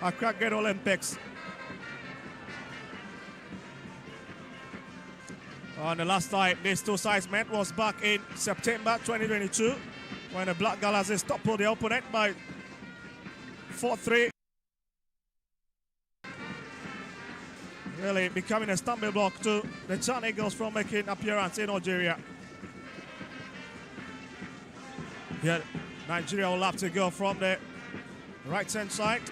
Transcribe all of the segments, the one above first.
at Cricket Olympics. The last time these two sides met was back in September 2022 when the Black Galas toppled their opponent by 4-3. Really becoming a stumbling block to the Chan Eagles from making appearance in Algeria. Here, Nigeria will have to go from the right-hand side.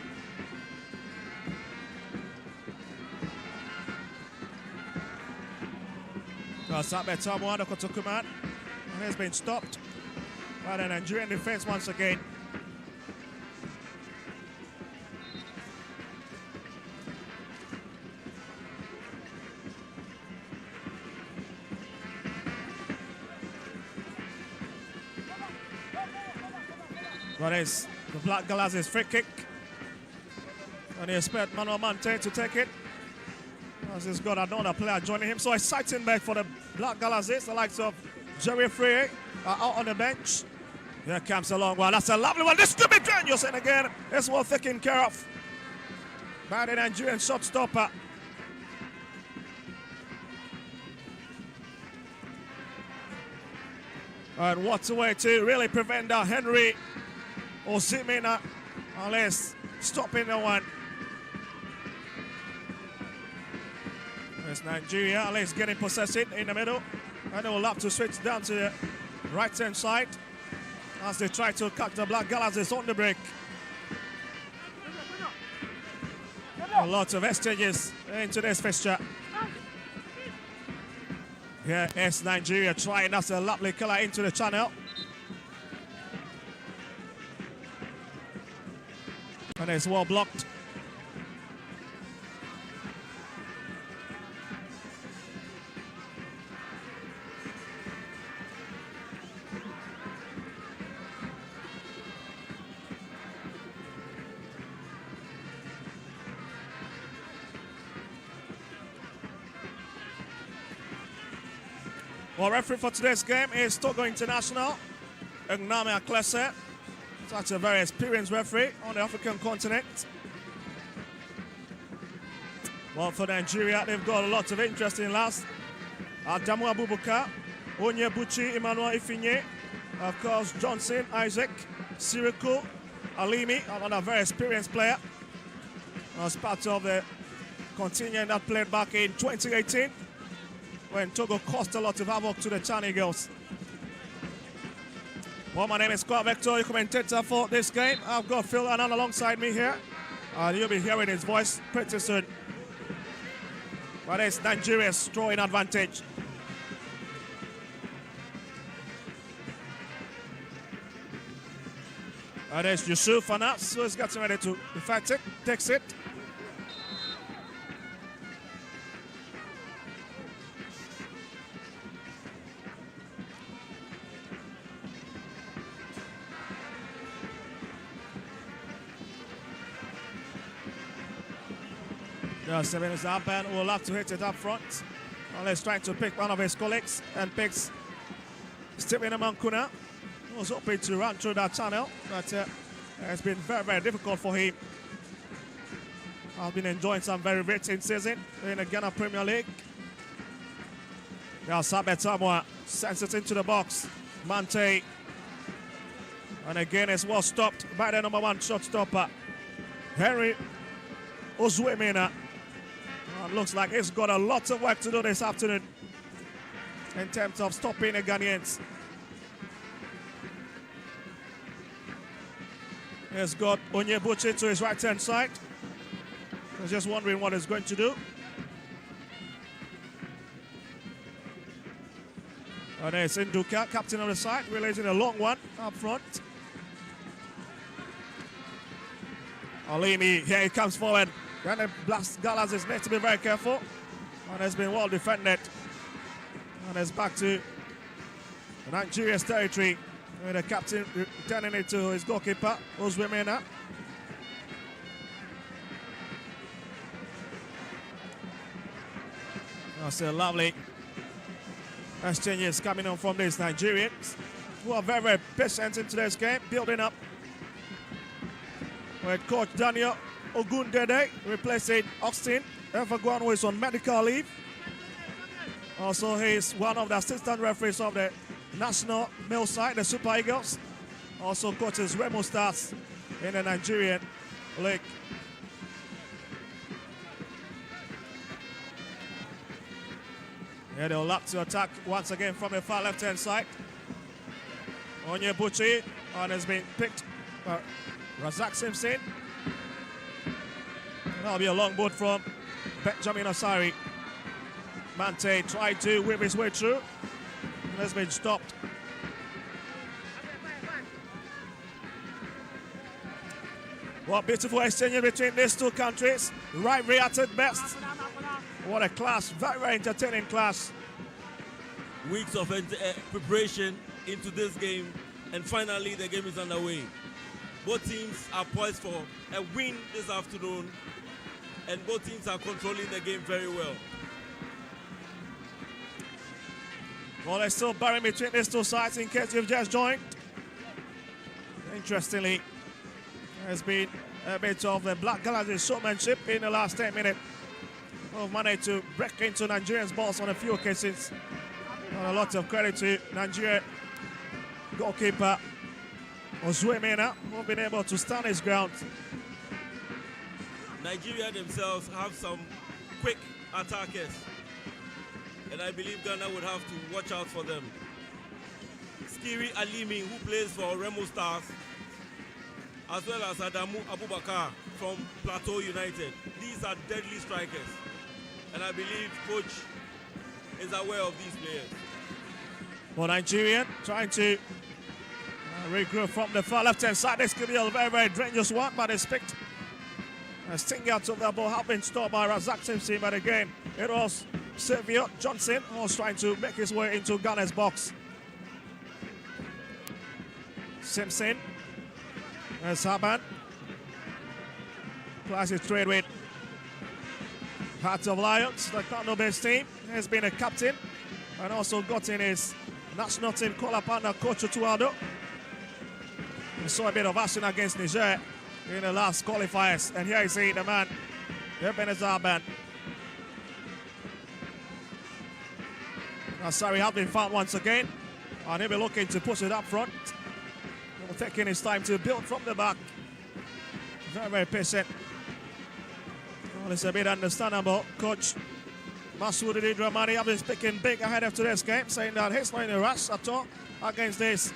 Sabe Tamwa, the Kotokuman, and has been stopped by the Nigerian defense once again. That is the Black Galas' free kick. And they expect Manuel Mante to take it. As he's got another player joining him. So exciting back for the Black Galas. The likes of Jerry Frey are out on the bench. Here comes a long one. That's a lovely one. This could be dangerous. And again, it's well taken care of by the Nigerian shot stopper. And what a way to really prevent that Henry Osimena, unless stopping the one. There's Nigeria, unless getting possession in the middle. And they will have to switch down to the right-hand side as they try to cut the Black Galas on the break. A lot of exchanges into this fixture. Here is Nigeria trying. That's a lovely color into the channel. And it's well blocked. Well, referee for today's game is Togo International, Ngname Aklese. Such a very experienced referee on the African continent. Well, for Nigeria, they've got a lot of interesting lads. Adamu Abubakar, Onyebuchi Emmanuel Ifinye, of course, Johnson Isaac, Siriku Alimi, another very experienced player. As part of the contingent that played back in 2018 when Togo caused a lot of havoc to the Chan Eagles. Well, my name is Kwa Vector, your commentator for this game. I've got Phil Annan alongside me here. You'll be hearing his voice pretty soon. But it's Nigeria's throwing advantage. And it's Yusuf Anas, who is getting ready to defend it, takes it. Yeah, 7 is up and will have to hit it up front. Unless trying to pick one of his colleagues and picks Stephen Amankuna. He was hoping to run through that channel, but it's been very, very difficult for him. I've been enjoying some very rating season in the Ghana Premier League. Now Sabet Samoa sends it into the box. Mante. And again it's well stopped by the #1 shot stopper, Henry Ozuemena. Looks like he's got a lot of work to do this afternoon in terms of stopping the Ghanaians. He's got Onyebuchi to his right-hand side. He's just wondering what he's going to do. And there's Induka, captain of the side, releasing a long one up front. Alimi, here he comes forward. And the Black Galas is need to be very careful. And has been well defended. And it's back to Nigeria's territory. With the captain returning it to his goalkeeper, Ozuemena. That's a lovely exchanges coming on from these Nigerians, who are very, very patient in today's game, building up with coach Daniel Ogundede replacing Austin Everguan, who is on medical leave. Also, he is one of the assistant referees of the national male side, the Super Eagles. Also coaches Remo Stars in the Nigerian league. Yeah, they'll look to attack once again from the far left-hand side. Onyebuchi, and has been picked by Razak Simpson. That'll be a long boot from Benjamin Osari. Mante tried to whip his way through. Has been stopped. What beautiful exchange between these two countries. Rivalry at its best. What a clash, very, very entertaining clash. Weeks of preparation into this game, and finally the game is underway. Both teams are poised for a win this afternoon, and both teams are controlling the game very well. Well, there's still barring between these two sides in case you've just joined. Interestingly, there's been a bit of the Black Galaxy showmanship in the last 10 minutes. Of money to break into Nigerians' balls on a few occasions. And a lot of credit to Nigeria goalkeeper Ozuemena, who have been able to stand his ground. Nigeria themselves have some quick attackers, and I believe Ghana would have to watch out for them. Skiri Alimi, who plays for Remo Stars, as well as Adamu Abubakar from Plateau United. These are deadly strikers, and I believe coach is aware of these players. Well, Nigerian trying to regroup from the far left-hand side. This could be a very, very dangerous one, but it's picked. A sting out of the ball have been stopped by Razak Simpson, but again, it was Xavier Johnson who was trying to make his way into Ghana's box. Simpson, there's Haban. Classic trade with Hearts of Lions, the Kano-based team. Has been a captain and also got in his national team call-up under Coach Otuado. We saw a bit of action against Niger in the last qualifiers, and here you see the man, Ebenezer Haban. Sorry, have been found once again, and he'll be looking to push it up front. Taking his time to build from the back. Very, very patient. Well, it's a bit understandable. Coach Masudi Dramani have been speaking big ahead of today's game, saying that he's not in a rush at all against this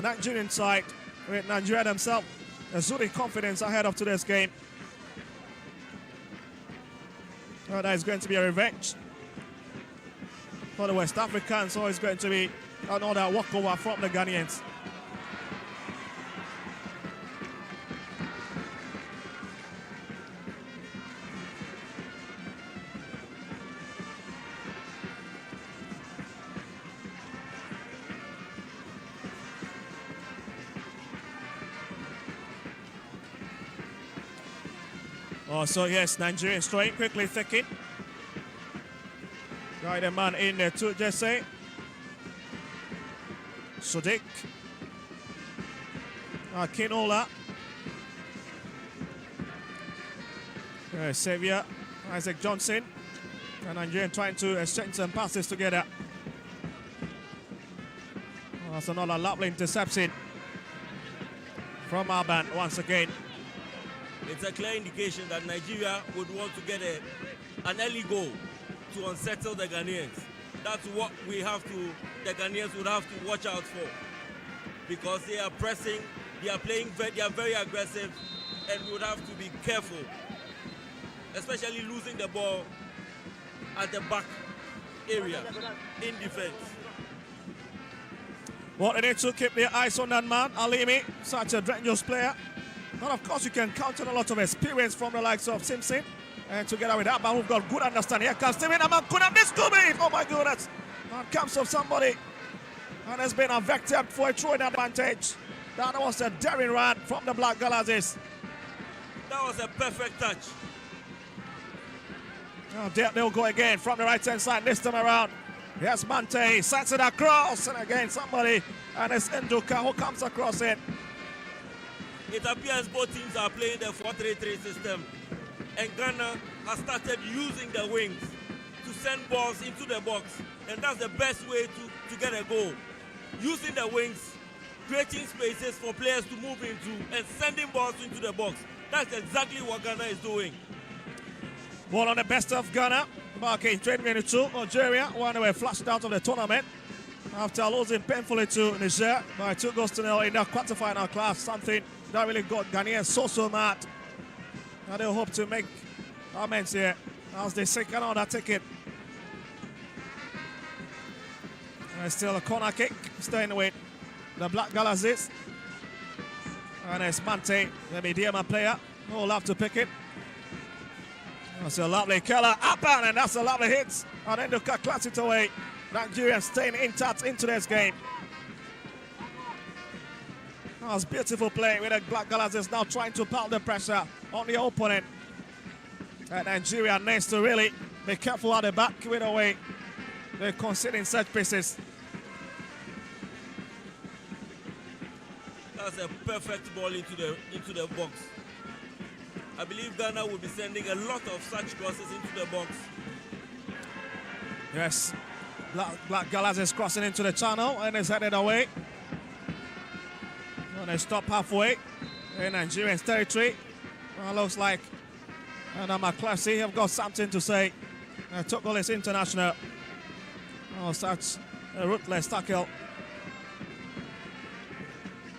Nigerian side, with Nigeria themselves exuding confidence ahead of today's game. Well, that is going to be a revenge for the West Africans, so it's going to be another walkover from the Ghanaians. Oh, so yes, Nigerian throwing quickly thick in. Got the man in there too, Jesse. Sadiq. Kinola. Xavier. Isaac Johnson. And Nigerian trying to exchange some passes together. Oh, that's another lovely interception from Alban once again. It's a clear indication that Nigeria would want to get an early goal to unsettle the Ghanaians. That's what the Ghanaians would have to watch out for, because they are pressing, they are very aggressive, and we would have to be careful, especially losing the ball at the back area in defense. Well, they need to keep their eyes on that man, Alimi, such a dangerous player. But of course, you can count on a lot of experience from the likes of Simpson. And together with that man who've got good understanding. Here comes Steven Amankuna. This could be it. Oh my goodness. That comes of somebody. And has been vectored for a throwing advantage. That was a daring run from the Black Galaxies. That was a perfect touch. Oh, there they'll go again from the right-hand side this time around. Yes, Mante sets it across. And again, somebody. And it's Nduka who comes across it. it appears both teams are playing the 4-3-3 system, and Ghana has started using the wings to send balls into the box, and that's the best way to get a goal. Using the wings, creating spaces for players to move into, and sending balls into the box. That's exactly what Ghana is doing. One of the best of Ghana back in 2022. Algeria, one were flushed out of the tournament after losing painfully to Niger by 2-0 in the quarterfinal class. Something that really got Ghanaians so mad. And they hope to make amends here as they seek another ticket. And still a corner kick, staying with the Black Galaxies. And it's Mante, the medium player, who will have to pick it. That's a lovely killer up and that's a lovely hit. And then Duka claps it away. Nigeria staying intact into this game. That was beautiful play with the Black Galaxies now trying to pile the pressure on the opponent. And Nigeria needs to really be careful at the back with the way they're conceding set pieces. That's a perfect ball into the box. I believe Ghana will be sending a lot of such crosses into the box. Yes, Black Galas is crossing into the channel and is headed away. And they stop halfway in Nigerian territory. Well, looks like McClassy have got something to say. Togolese international. Oh, such a ruthless tackle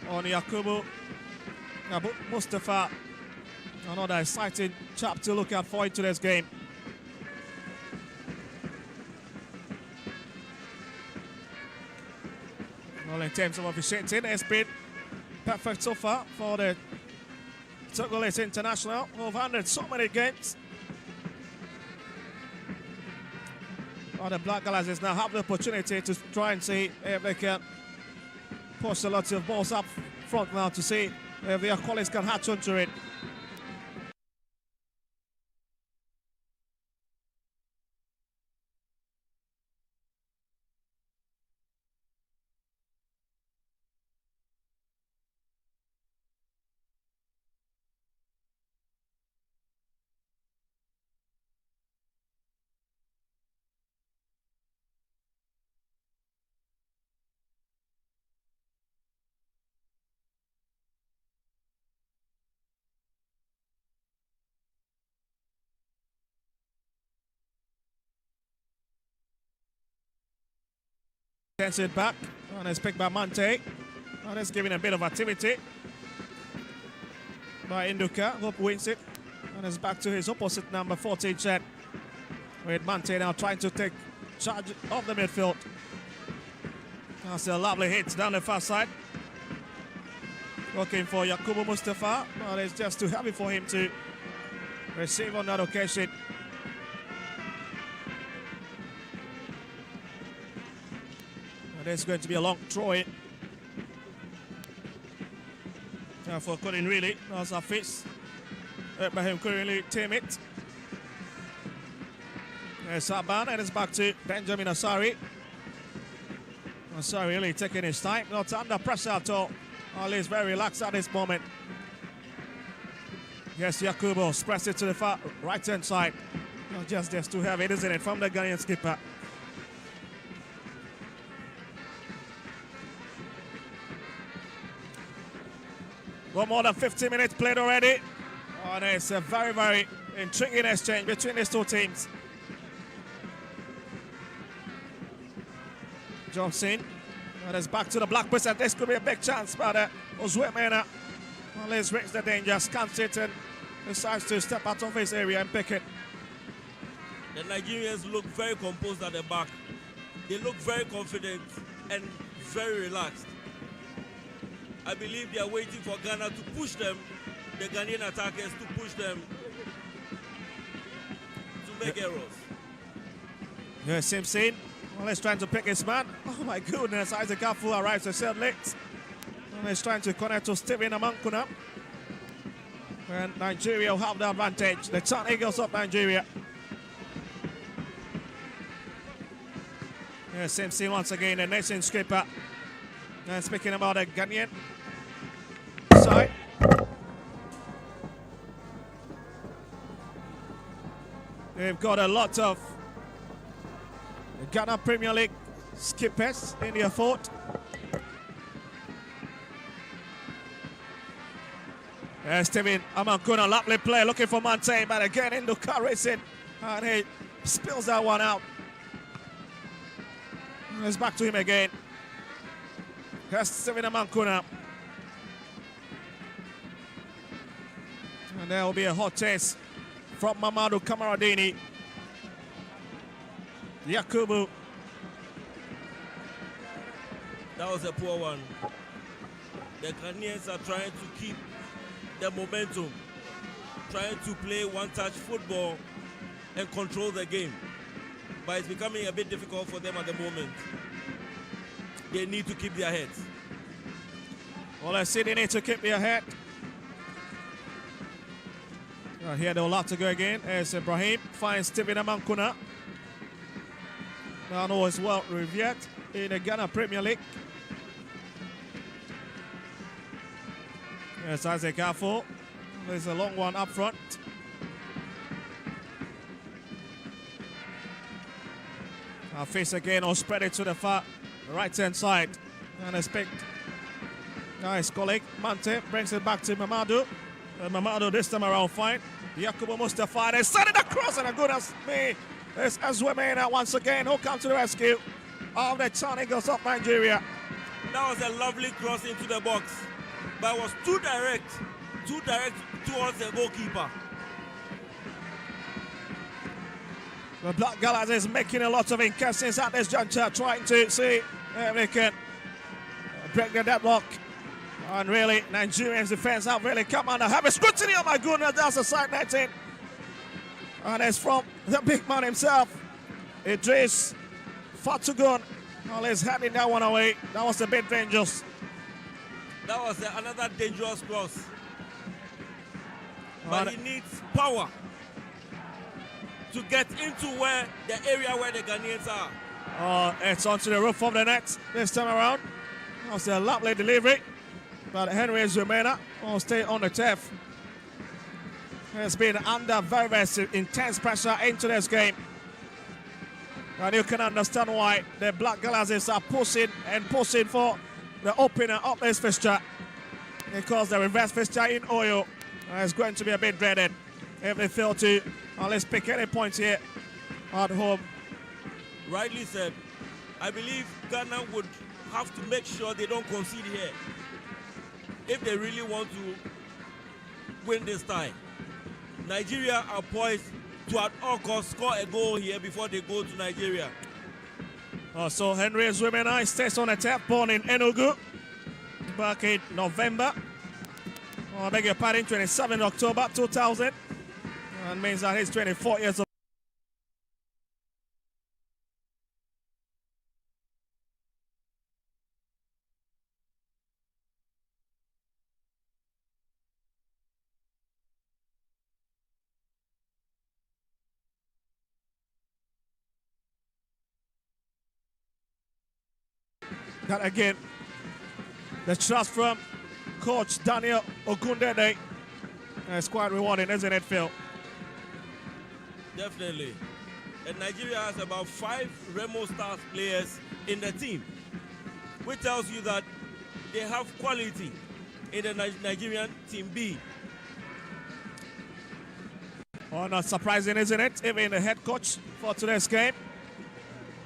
on Yakubu Mustafa. Another exciting chap to look out for in today's game. Well, in terms of officiating, it's been perfect so far for the Togolese international, who have handled so many games. Well, the Black Galaxies now have the opportunity to try and see if they can push a lot of balls up front now to see if their colleagues can hatch onto it. Gets it back, and it's picked by Mante. And it's giving a bit of activity by Induka. Hope wins it. And it's back to his opposite number 14, Chet. With Mante now trying to take charge of the midfield. That's a lovely hit down the far side. Looking for Yakubu Mustafa, but it's just too heavy for him to receive on that occasion. There's going to be a long throw in. Therefore, couldn't really. That's a face. Ibrahim couldn't really tame it. There's Saban, and it's back to Benjamin Asari. Asari really taking his time, not under pressure at all. Ali is very relaxed at this moment. Yes, Yakubu press it to the far right-hand side. Just too heavy, isn't it, from the Ghanaian skipper. Got more than 50 minutes played already. Oh, and it's a very intriguing exchange between these two teams. Johnson, and it's back to the black person. This could be a big chance, but Ozue Mena, well, he's reached the danger, scans it and decides to step out of his area and pick it. The Nigerians look very composed at the back. They look very confident and very relaxed. I believe they are waiting for Ghana to push them, the Ghanaian attackers to push them to make errors. Yeah, Simpson. Well, he's trying to pick his man. Oh my goodness, Isaac Afu arrives a third late. Well, he's trying to connect to Stephen Amankuna. And Nigeria will have the advantage. The Tan Eagles of Nigeria. Yeah, Simpson once again, the nation skipper. And speaking about the Ghanaian side, They've got a lot of Ghana Premier League skippers in their fort. Steven Amankuna, lovely play, looking for Mante, but again Induka racing, and he spills that one out. And it's back to him again. Here's Steven Amankuna. And there will be a hot chase from Mamadou Kamaradini. Yakubu. That was a poor one. The Ghanaians are trying to keep the momentum, trying to play one-touch football and control the game. But it's becoming a bit difficult for them at the moment. They need to keep their heads. Well, I see they need to keep their head. Here they'll have to go again as Ibrahim finds Steven Amankuna. Now no is well revered in the Ghana Premier League. Yes, Isaac Afo. There's a long one up front. Our face again, or spread it to the far right-hand side. And it's picked. Nice colleague. Mante brings it back to Mamadou. Mamadou this time around fine. Yakubu Mustafa, they send it across, and goodness me. It's Azwemena once again who comes to the rescue of the Town Eagles of Nigeria. That was a lovely cross into the box, but it was too direct towards the goalkeeper. The Black Galahs is making a lot of incursions at this juncture, trying to see if they can break the deadlock. And really, Nigerians defense have really come under heavy scrutiny. Oh my goodness, that's a side netting. And it's from the big man himself, Idris Fatugun. Well, he's heading that one away. That was a bit dangerous. That was another dangerous cross. But he needs power to get into the area where the Ghanaians are. It's onto the roof of the net this time around. That was a lovely delivery. But Henry Zumena will stay on the turf. Has been under very, very intense pressure into this game. And you can understand why the Black Galahs are pushing for the opener of this fixture. Because the reverse fixture in Oyo is going to be a bit dreaded if they fail to at least pick any points here at home. Rightly said. I believe Ghana would have to make sure they don't concede here if they really want to win this tie. Nigeria are poised to at all costs score a goal here before they go to Nigeria. So Henry Zwemena stays on the tap, born in Enugu back in November. I beg your pardon, 27 October 2000. And means that he's 24 years old. That again, the trust from coach Daniel Ogundede is quite rewarding, isn't it, Phil? Definitely. And Nigeria has about 5 Remo Stars players in the team, which tells you that they have quality in the Nigerian Team B. Oh, not surprising, isn't it? Even the head coach for today's game,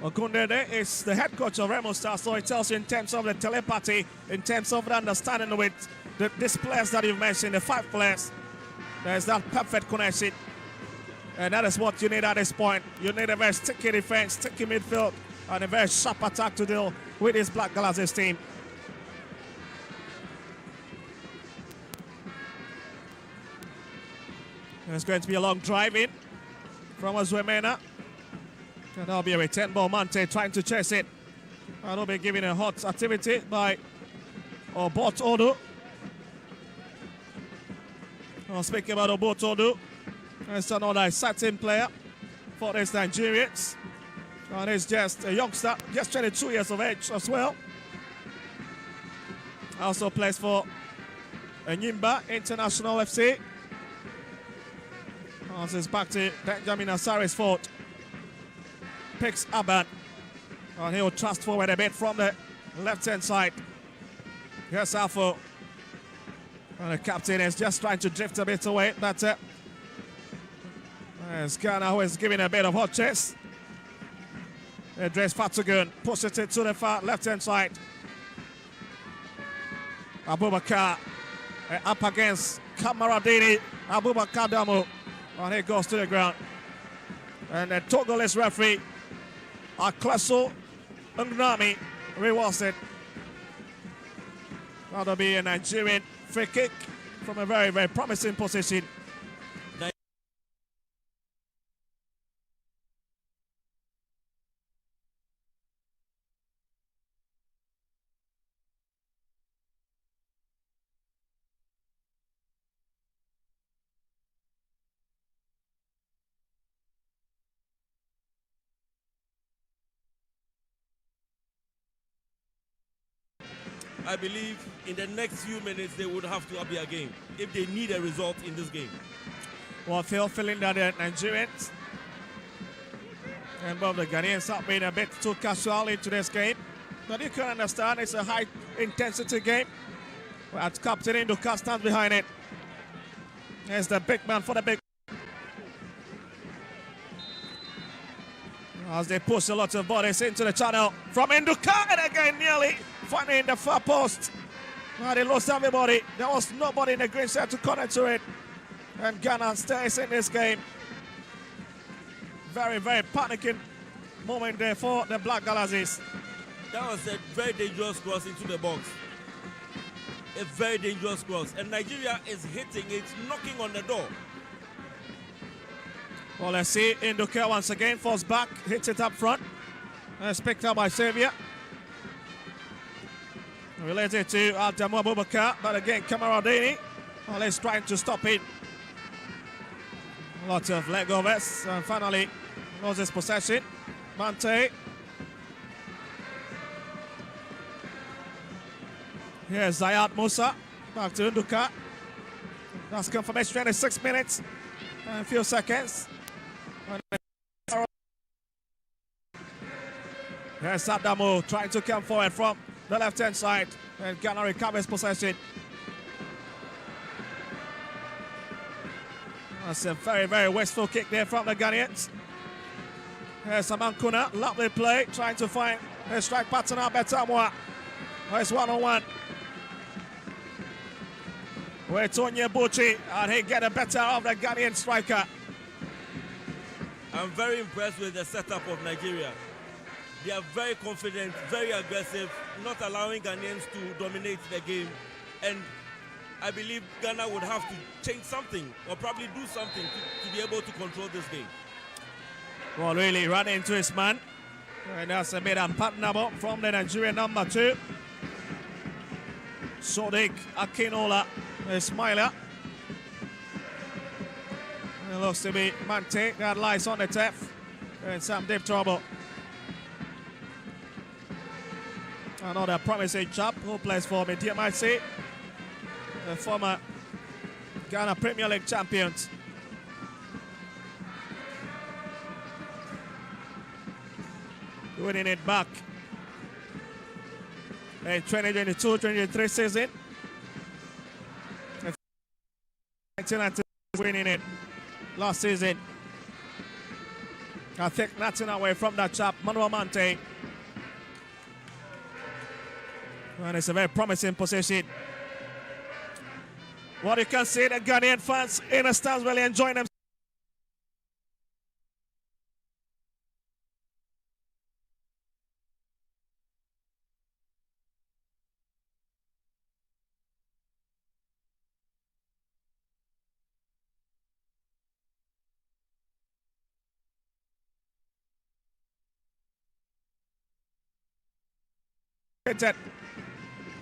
Ogundede, is the head coach of Remo Stars, so it tells you in terms of the telepathy, in terms of the understanding with these players that you've mentioned, the 5 players, there's that perfect connection. And that is what you need at this point. You need a very sticky defense, sticky midfield, and a very sharp attack to deal with this Black Galahs team. It's going to be a long drive in from Azwemena. And that'll be a return ball. Mante trying to chase it. And will be given a hot activity by Obot Odu. Speaking about Obot Odu, it's another exciting player for these Nigerians. And he's just a youngster, just 22 years of age as well. Also plays for Enyimba International FC. Passes back to Benjamin Asari's fault. Picks Abad. And he'll thrust forward a bit from the left-hand side. Here's Alfo. And the captain is just trying to drift a bit away. That's it. There's Ghana, who is giving a bit of hot chase. Idris Fatugun pushes it to the far left-hand side. Abubakar up against Kamaradini. Abubakar Damu. And he goes to the ground. And the Togolese referee, Aklaso Ngnami, rewards it. That'll be a Nigerian free kick from a very, very promising position. I believe in the next few minutes they would have to up their game if they need a result in this game. Well, feeling that the Nigerians and both the Ghanaians have been a bit too casual into this game. But you can understand it's a high intensity game. As Captain Induka stands behind it. There's the big man for the big. As they push a lot of bodies into the channel from Induka, and again nearly finding the far post. Well, they lost everybody. There was nobody in the green set to connect to it. And Ghana stays in this game. Very, very panicking moment there for the Black Galaxies. That was a very dangerous cross into the box. A very dangerous cross. And Nigeria is hitting, it's knocking on the door. Well, let's see. Induka once again falls back, hits it up front. And it's picked up by Xavier. Related to Adamu Abubakar, but again, Kamaradini. Well, he's trying to stop it. Lots of leg overs, and finally loses possession. Mante. Here's Zayat Musa. Back to Induka. That's confirmation, 26 minutes and a few seconds. Here's Adamu trying to come forward from the left-hand side, and Ghana recovers possession. That's a very, very wasteful kick there from the Ghanaians. Here's Amankuna, lovely play, trying to find a strike partner, Betamwa. It's one-on-one with Tonya Buchi, and he get a better of the Ghanaian striker. I'm very impressed with the setup of Nigeria. They are very confident, very aggressive, not allowing Ghanaians to dominate the game. And I believe Ghana would have to change something or probably do something to be able to control this game. Well, really run into his man. And that's a bit unpardonable from the Nigerian number 2. Sodiq Akinola, a smiler. It looks to be Mante that lies on the turf. In some deep trouble. Another promising chap who plays for DMIC, the former Ghana Premier League champions. Winning it back in 2022-23 season. 1990 winning it last season. I think nothing away from that chap, Manuel Mante. And it's a very promising position. What you can see, the Ghanaian fans in the stands really enjoying them.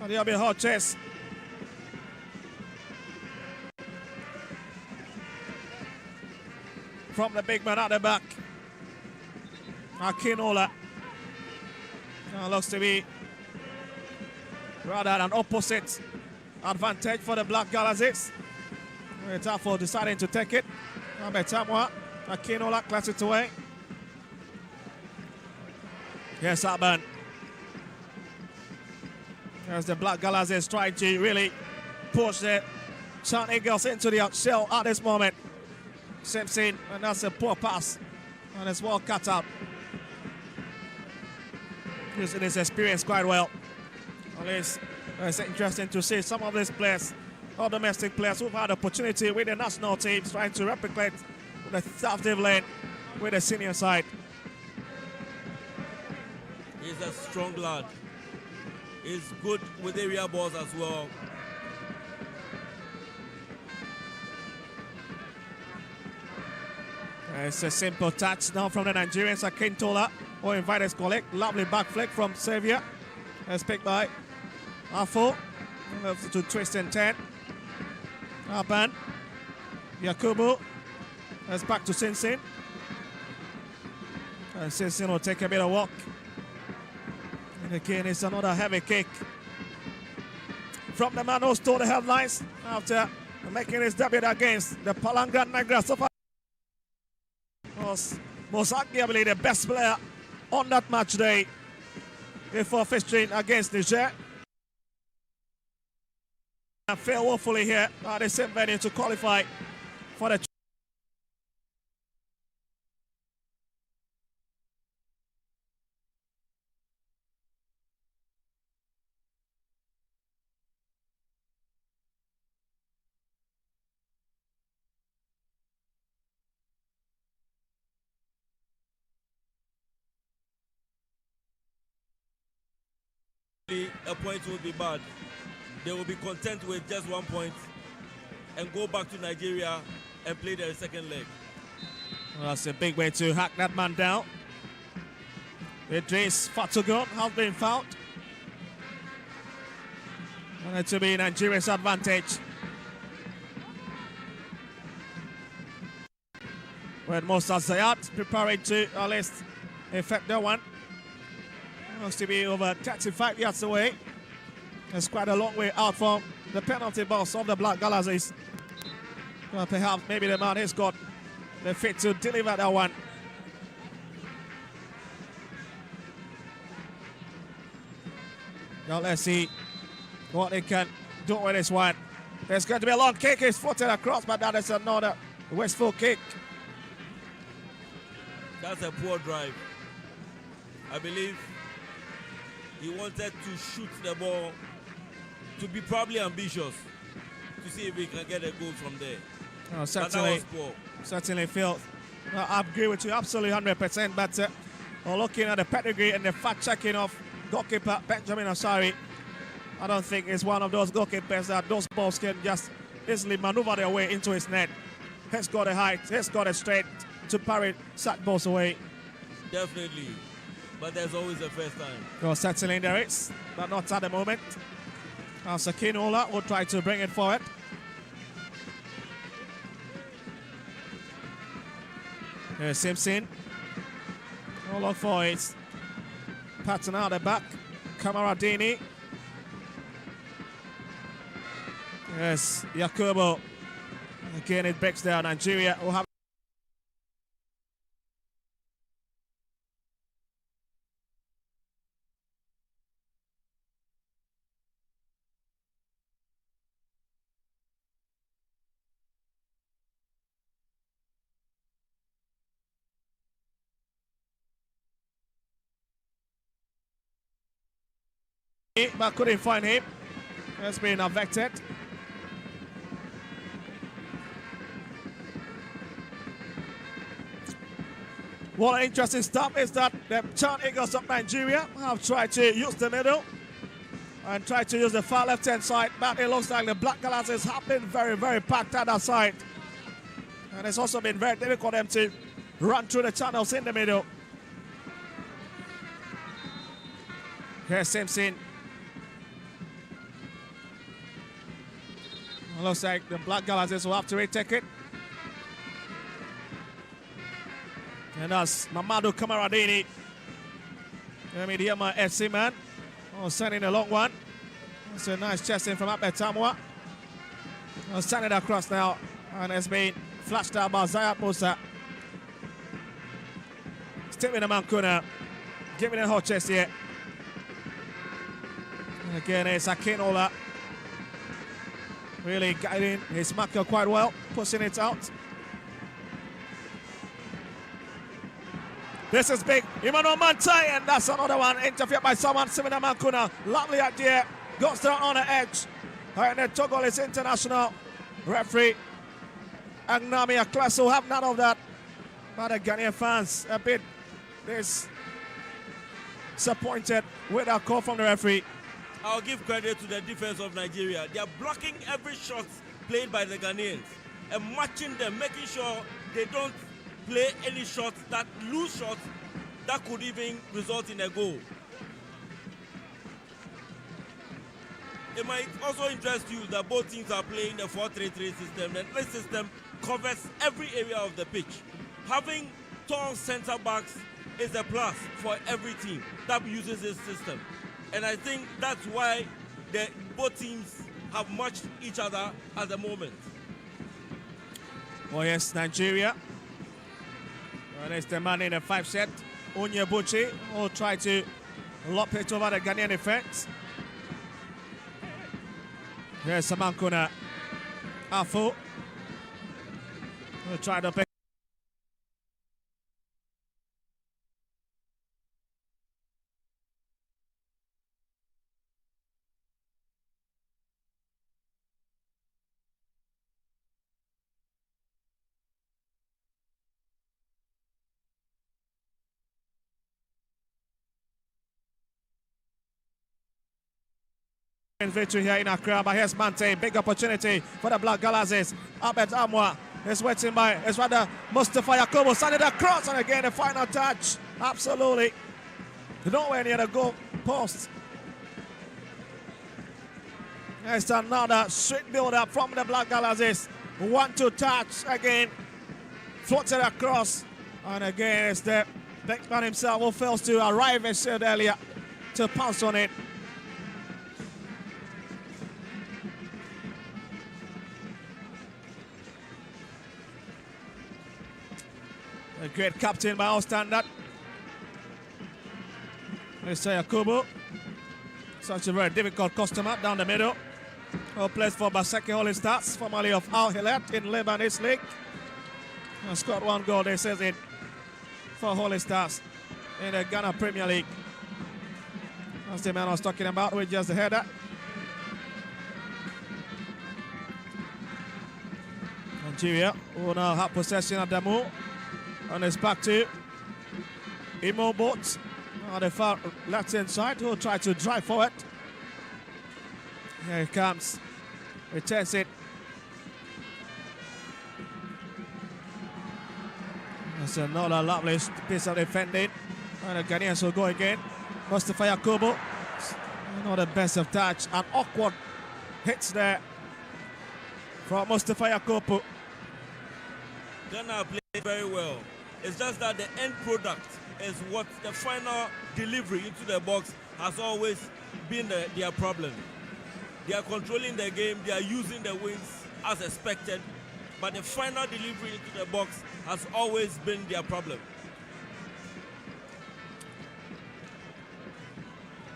And there'll be a hot chase. From the big man at the back. Akinola. Looks to be rather an opposite advantage for the Black Galaxies. It's for deciding to take it. Abetamwa. Akinola claps it away. Yes, Aban. As the Black Galas is trying to really push the Chant Eagles into the shell at this moment. Simpson, and that's a poor pass. And it's well cut out. Using his experience quite well. At least it's interesting to see some of these players, all domestic players who've had opportunity with the national teams trying to replicate the stuff they've learned with the senior side. He's a strong lad. He's good with area balls as well. It's a simple touch now from the Nigerians. Akintola will invite his colleague. Lovely back flick from Xavier. It's picked by Afo. To twist and turn. Aban. Yakubu. It's back to Sinsin. And Sinsin will take a bit of walk. And again, it's another heavy kick from the man who stole the headlines after making his debut against the Palangran Negra. So far, was most arguably the best player on that match day before featuring against Niger. And failed woefully here at the same venue to qualify for the a point would be bad. They will be content with just 1 point and go back to Nigeria and play their second leg. Well, that's a big way to hack that man down. Idris Fatugon has been fouled. And it to be Nigeria's advantage. With Musa Zayat preparing to at least effect that one. Wants to be over 35 yards away. It's quite a long way out from the penalty box of the Black Galazes. Well, perhaps maybe the man has got the fit to deliver that one. Now let's see what they can do with this one. There's going to be a long kick. It's footed across, but that is another wasteful kick. That's a poor drive. I believe he wanted to shoot the ball, to be probably ambitious, to see if he can get a goal from there. Oh, certainly, Phil. I agree with you absolutely 100%. But looking at the pedigree and the fact checking of goalkeeper Benjamin Asari, I don't think it's one of those goalkeepers that those balls can just easily maneuver their way into his net. He's got the height, he's got the strength to parry such balls away. Definitely. But there's always a first time. Well, certainly there is, but not at the moment. Sakinola will try to bring it forward. Here's Simpson. All look for it. Pattern out the back. Kamaradini. Yes, Yakubu. Again, it breaks down. Nigeria will have. But couldn't find him. Has been evicted. What interesting stuff is that the Chant Eagles of Nigeria have tried to use the middle and tried to use the far left-hand side, but it looks like the Black Galas have been very, very packed at that side. And it's also been very difficult for them to run through the channels in the middle. Here's Simpson. It looks like the Black Galas will have to retake it. And that's Mamadou Kamaradini, Mediama FC man. Oh, sending a long one. That's a nice chest in from Abetamwa. Sending it across now, and it's been flashed out by Zayat Musa. Still with the Mancuna. Giving it a hot chest here. And again, it's Akinola. Really guiding his marker quite well, pushing it out. This is big. Emmanuel Mantai, and that's another one. Interfered by someone. Simina Mancuna. Lovely idea. Goes down on the edge. And the Togolese international referee Agnami Aklaso have none of that. But the Ghanaian fans a bit disappointed with that call from the referee. I'll give credit to the defense of Nigeria. They are blocking every shot played by the Ghanaians and matching them, making sure they don't play any shots that loose shots that could even result in a goal. It might also interest you that both teams are playing the 4-3-3 system, and this system covers every area of the pitch. Having tall centre backs is a plus for every team that uses this system. And I think that's why both teams have matched each other at the moment. Oh yes, Nigeria. And it's the man in the 5 set. Onyebuchi will try to lop it over the Ghanaian defense. There's Samankuna. Afu will try to pick. Victory here in Accra, but here's Mante, big opportunity for the Black Galazes. Abed Amwa is waiting by, it's rather Mustafa Yakubu, sending the cross, and again the final touch, absolutely nowhere near the goal post. There's another sweet build-up from the Black Galazes. 1-2 touch again, floated across, and again it's the big man himself who fails to arrive, as said earlier, to pounce on it. A great captain by our standard. Mr. Yakubu. Such a very difficult customer down the middle. Who plays for Baseke Holy Stars, formerly of Al Hilal in Lebanese League. And scored 1 goal, they says it, for Holy Stars in the Ghana Premier League. That's the man I was talking about with just the header. Nigeria will now have possession of the move. And it's back to Imo Boat on the far left-hand side, who'll try to drive forward. Here he comes. Returns it. That's another lovely piece of defending. And the Ghanaians will go again. Mustafa Yakubu. Not the best of touch. An awkward hits there from Mustafa Yakubu. Ghana played very well. It's just that the end product is what the final delivery into the box has always been their problem. They are controlling the game, they are using the wings as expected, but the final delivery into the box has always been their problem.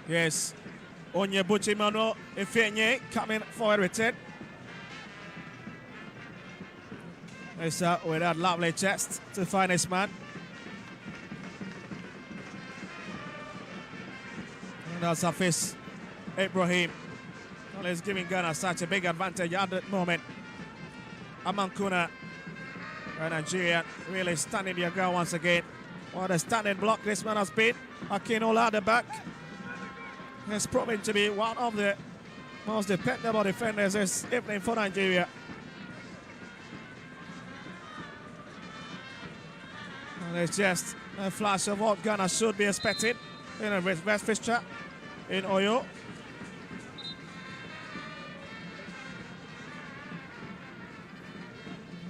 Yes, Onyebuchi Mano Ifenye coming forward with it. It's with that lovely chest to find his man. And that's Hafiz Ibrahim. Well, he's giving Ghana such a big advantage at that moment. Amankuna and Nigeria really standing their ground once again. What a standing block this man has been. Akinola at the back. He's proven to be one of the most dependable defenders this evening for Nigeria. And it's just a flash of what Ghana should be expecting in a West fixture in Oyo.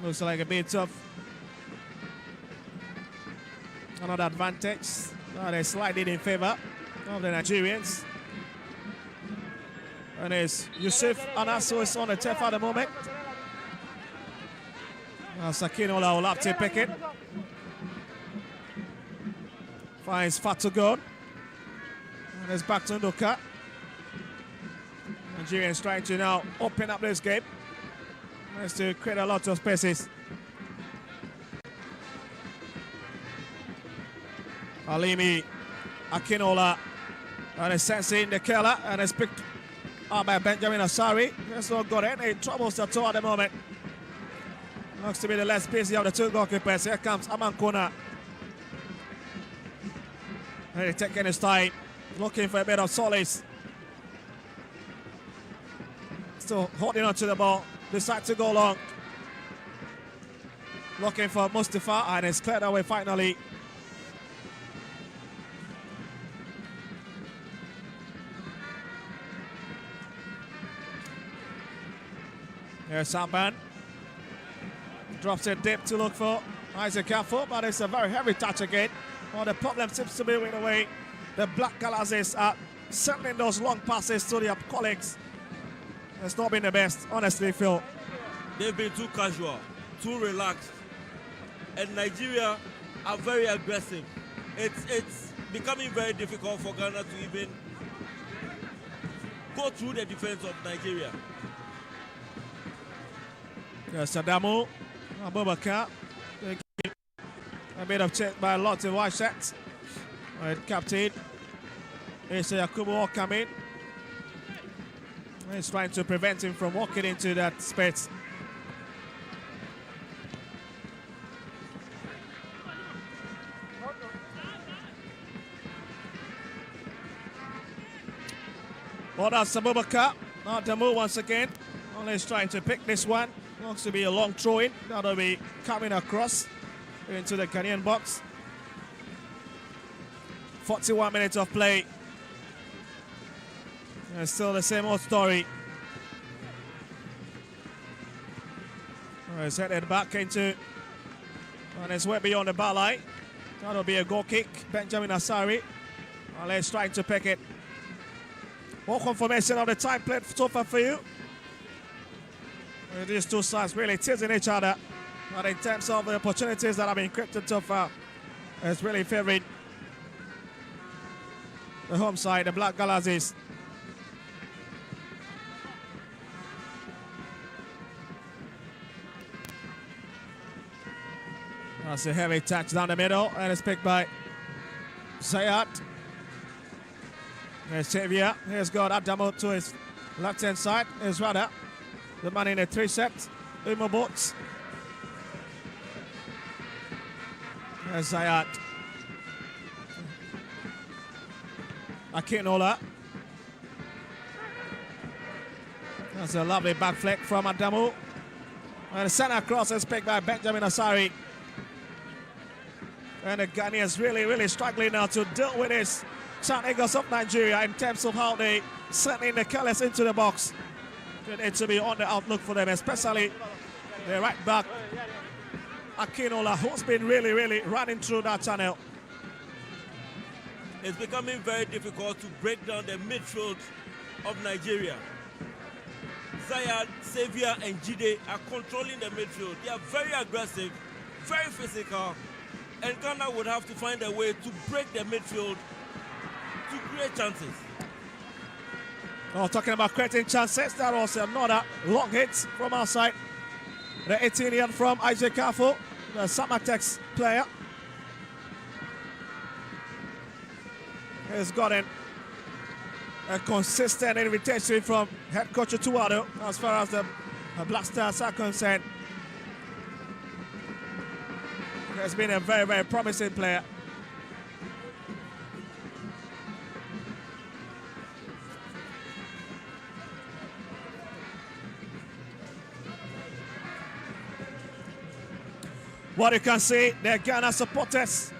Looks like a bit of another advantage. Now they sliding in favor of the Nigerians. And it's Yusuf Anaso is on the turf at the moment. Sakinola will have to pick it. Finds Fatugon. And it's back to Nduka. Nigerians trying to now open up this game. Has to create a lot of spaces. Alimi Akinola. And it's sensing the killer. And it's picked up by Benjamin Asari. He's not got any troubles at all at the moment. Looks to be the less busy of the two goalkeepers. Here comes Amankona. Really taking his time. Looking for a bit of solace. Still holding on to the ball. Decides to go long. Looking for Mustafa, and it's cleared away finally. Here's Samban. Drops it deep to look for Isaac Caffo, but it's a very heavy touch again. Well, the problem seems to be with the way the Black Galazes are sending those long passes to their colleagues. It's not been the best, honestly, Phil. They've been too casual, too relaxed. And Nigeria are very aggressive. It's becoming very difficult for Ghana to even go through the defense of Nigeria. Yes, Adamu, Abubakar. A bit of check by Lotte Whiteshanks. Right, captain. Issa Yakubu coming. He's trying to prevent him from walking into that space. Well, that's Abubakar. Now Damu once again. Only is trying to pick this one. Looks to be a long throw-in. That'll be coming across into the Ghanaian box. 41 minutes of play. And still the same old story. He's headed back into, and it's way beyond the bar line. That'll be a goal kick. Benjamin Asari. Let's trying to pick it. More confirmation of the time played so far for you. These two sides really teasing each other. But in terms of the opportunities that have been created so far, it's really favoring the home side, the Black Galazes. That's a heavy touch down the middle, and it's picked by Zayat. There's Xavier. Here's got Adamo to his left-hand side. Here's Rada, the man in the 3 set. Umo Boats. There's Zayat. Akinola. That's a lovely back flick from Adamo. And the center cross is picked by Benjamin Asari. And the Ghanaians really struggling now to deal with this Chan Eagles of Nigeria in terms of how they sending the colours into the box. It needs to be on the outlook for them, especially the right back, Akinola, who's been really running through that channel. It's becoming very difficult to break down the midfield of Nigeria. Zayad, Xavier, and Jide are controlling the midfield. They are very aggressive, very physical. And Ghana would have to find a way to break the midfield to create chances. Oh, talking about creating chances, that was another long hit from outside. The 18-year from Isaac Caffo, the Samatex player. He's gotten a consistent invitation from head coach Tuado as far as the Black Stars are concerned. Has been a very promising player. What you can see, the Ghana supporters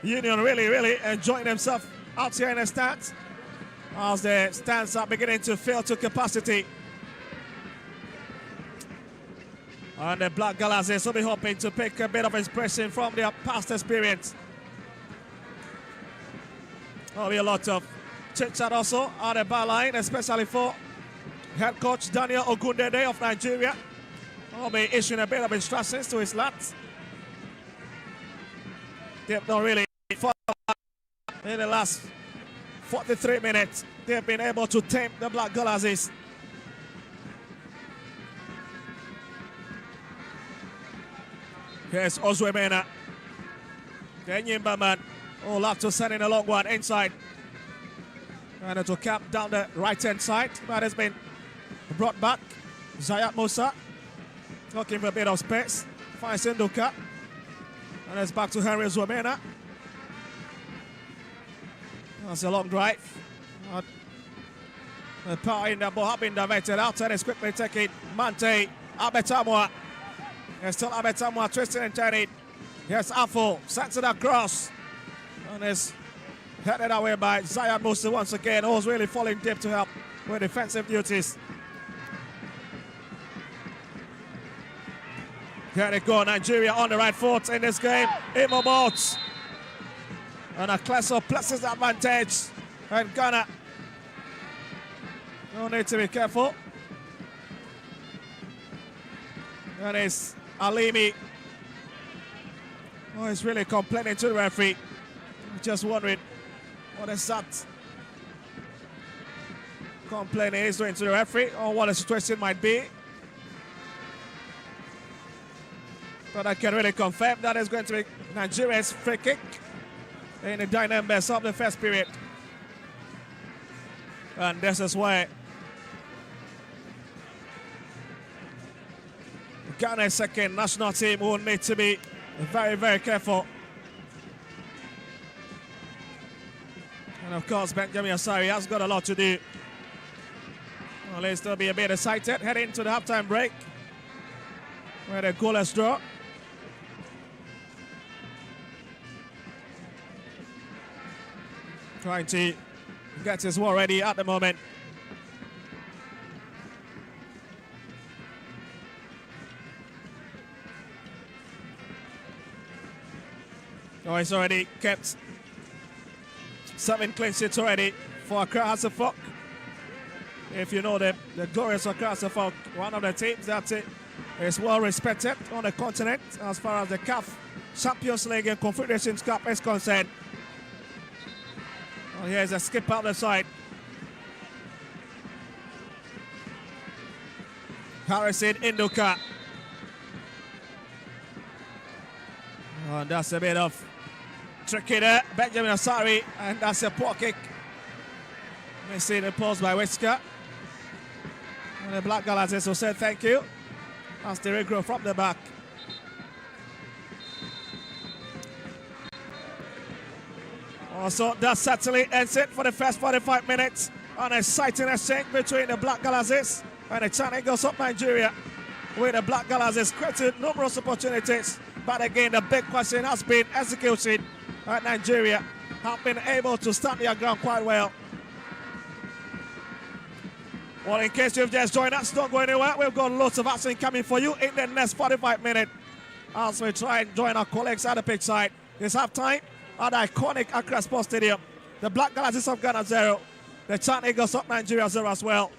union really enjoying themselves out here in the stands as the stands are beginning to fill to capacity. And the Black Galazes will be hoping to pick a bit of inspiration from their past experience. There'll be a lot of chit-chat also on the bar line, especially for head coach Daniel Ogundede of Nigeria. will be issuing a bit of instructions to his lads. They've not really fought in the last 43 minutes. They've been able to tame the Black Galaxies. Here's Ozwemena. Kenyan Baman. Oh, love to send in a long one inside. And to cap down the right-hand side. That has been brought back. Zayat Musa. Looking for a bit of space. Finds Induka. And it's back to Henry Ozwemena. That's a long drive. The power in the ball has been diverted out, and it's quickly taking Mante Abetamwa. There's still Abetamwa twisting and turning. Here's Afo, sets it across. And it's headed away by Zayan Musa once again, who's really falling deep to help with defensive duties. Here they go, Nigeria on the right foot in this game. Imo Boats. And a class of places the advantage. And Ghana. No need to be careful. That is Alimi. Oh, he's really complaining to the referee. Just wondering what is that complaining he's doing to the referee or what the situation might be. But I can really confirm that is going to be Nigeria's free kick in the dynamics of the first period. And this is why Ghana's second national team will need to be very, very careful. And of course, Benjamin Asari has got a lot to do. Well, let's still be a bit excited heading into the halftime break. Where the goalless draw. Trying to get his war ready at the moment. Oh, he's already kept 7 clean sheets already for Accra Hasselhoff. If you know the glorious Accra Hasselhoff, one of the teams that is well respected on the continent as far as the CAF Champions League and Confederations Cup is concerned. Well, here's a skip out the side. Harrison Induka. Oh, and that's a bit of tricky there. Benjamin Asari, and that's a poor kick. Missing the pause by Whisker. And the Black Galaxies will say thank you. That's the regroup from the back. Also, that certainly ends it for the first 45 minutes. An exciting exchange between the Black Galaxies and the China Eagles of Nigeria, with the Black Galaxies created numerous opportunities. But again, the big question has been execution. Nigeria have been able to stand their ground quite well. Well, in case you've just joined us, don't go anywhere. We've got lots of action coming for you in the next 45 minutes as we try and join our colleagues at the pitch side. It's halftime at the iconic Accra Sports Stadium. The Black Galaxies of Ghana 0, the China Eagles of Nigeria 0 as well.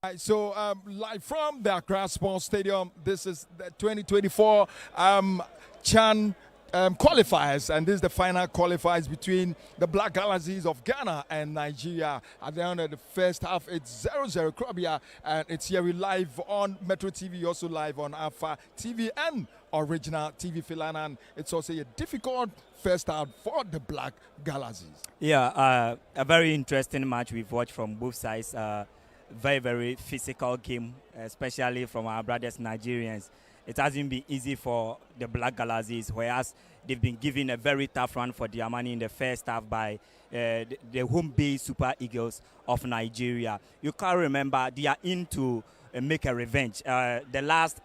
Right, so live from the Accra Sports Stadium, this is the 2024 Chan qualifiers, and this is the final qualifiers between the Black Galaxies of Ghana and Nigeria. At the end of the first half, it's 0-0 Krobia, and it's here live on Metro TV, also live on Alpha TV and Original TV Filan, and it's also a difficult first half for the Black Galaxies. Yeah, a very interesting match we've watched from both sides. Very, very physical game, especially from our brothers Nigerians. It hasn't been easy for the Black Galaxies, whereas they've been given a very tough run for their money in the first half by the home-based Super Eagles of Nigeria. You can remember they are in to make a revenge. The last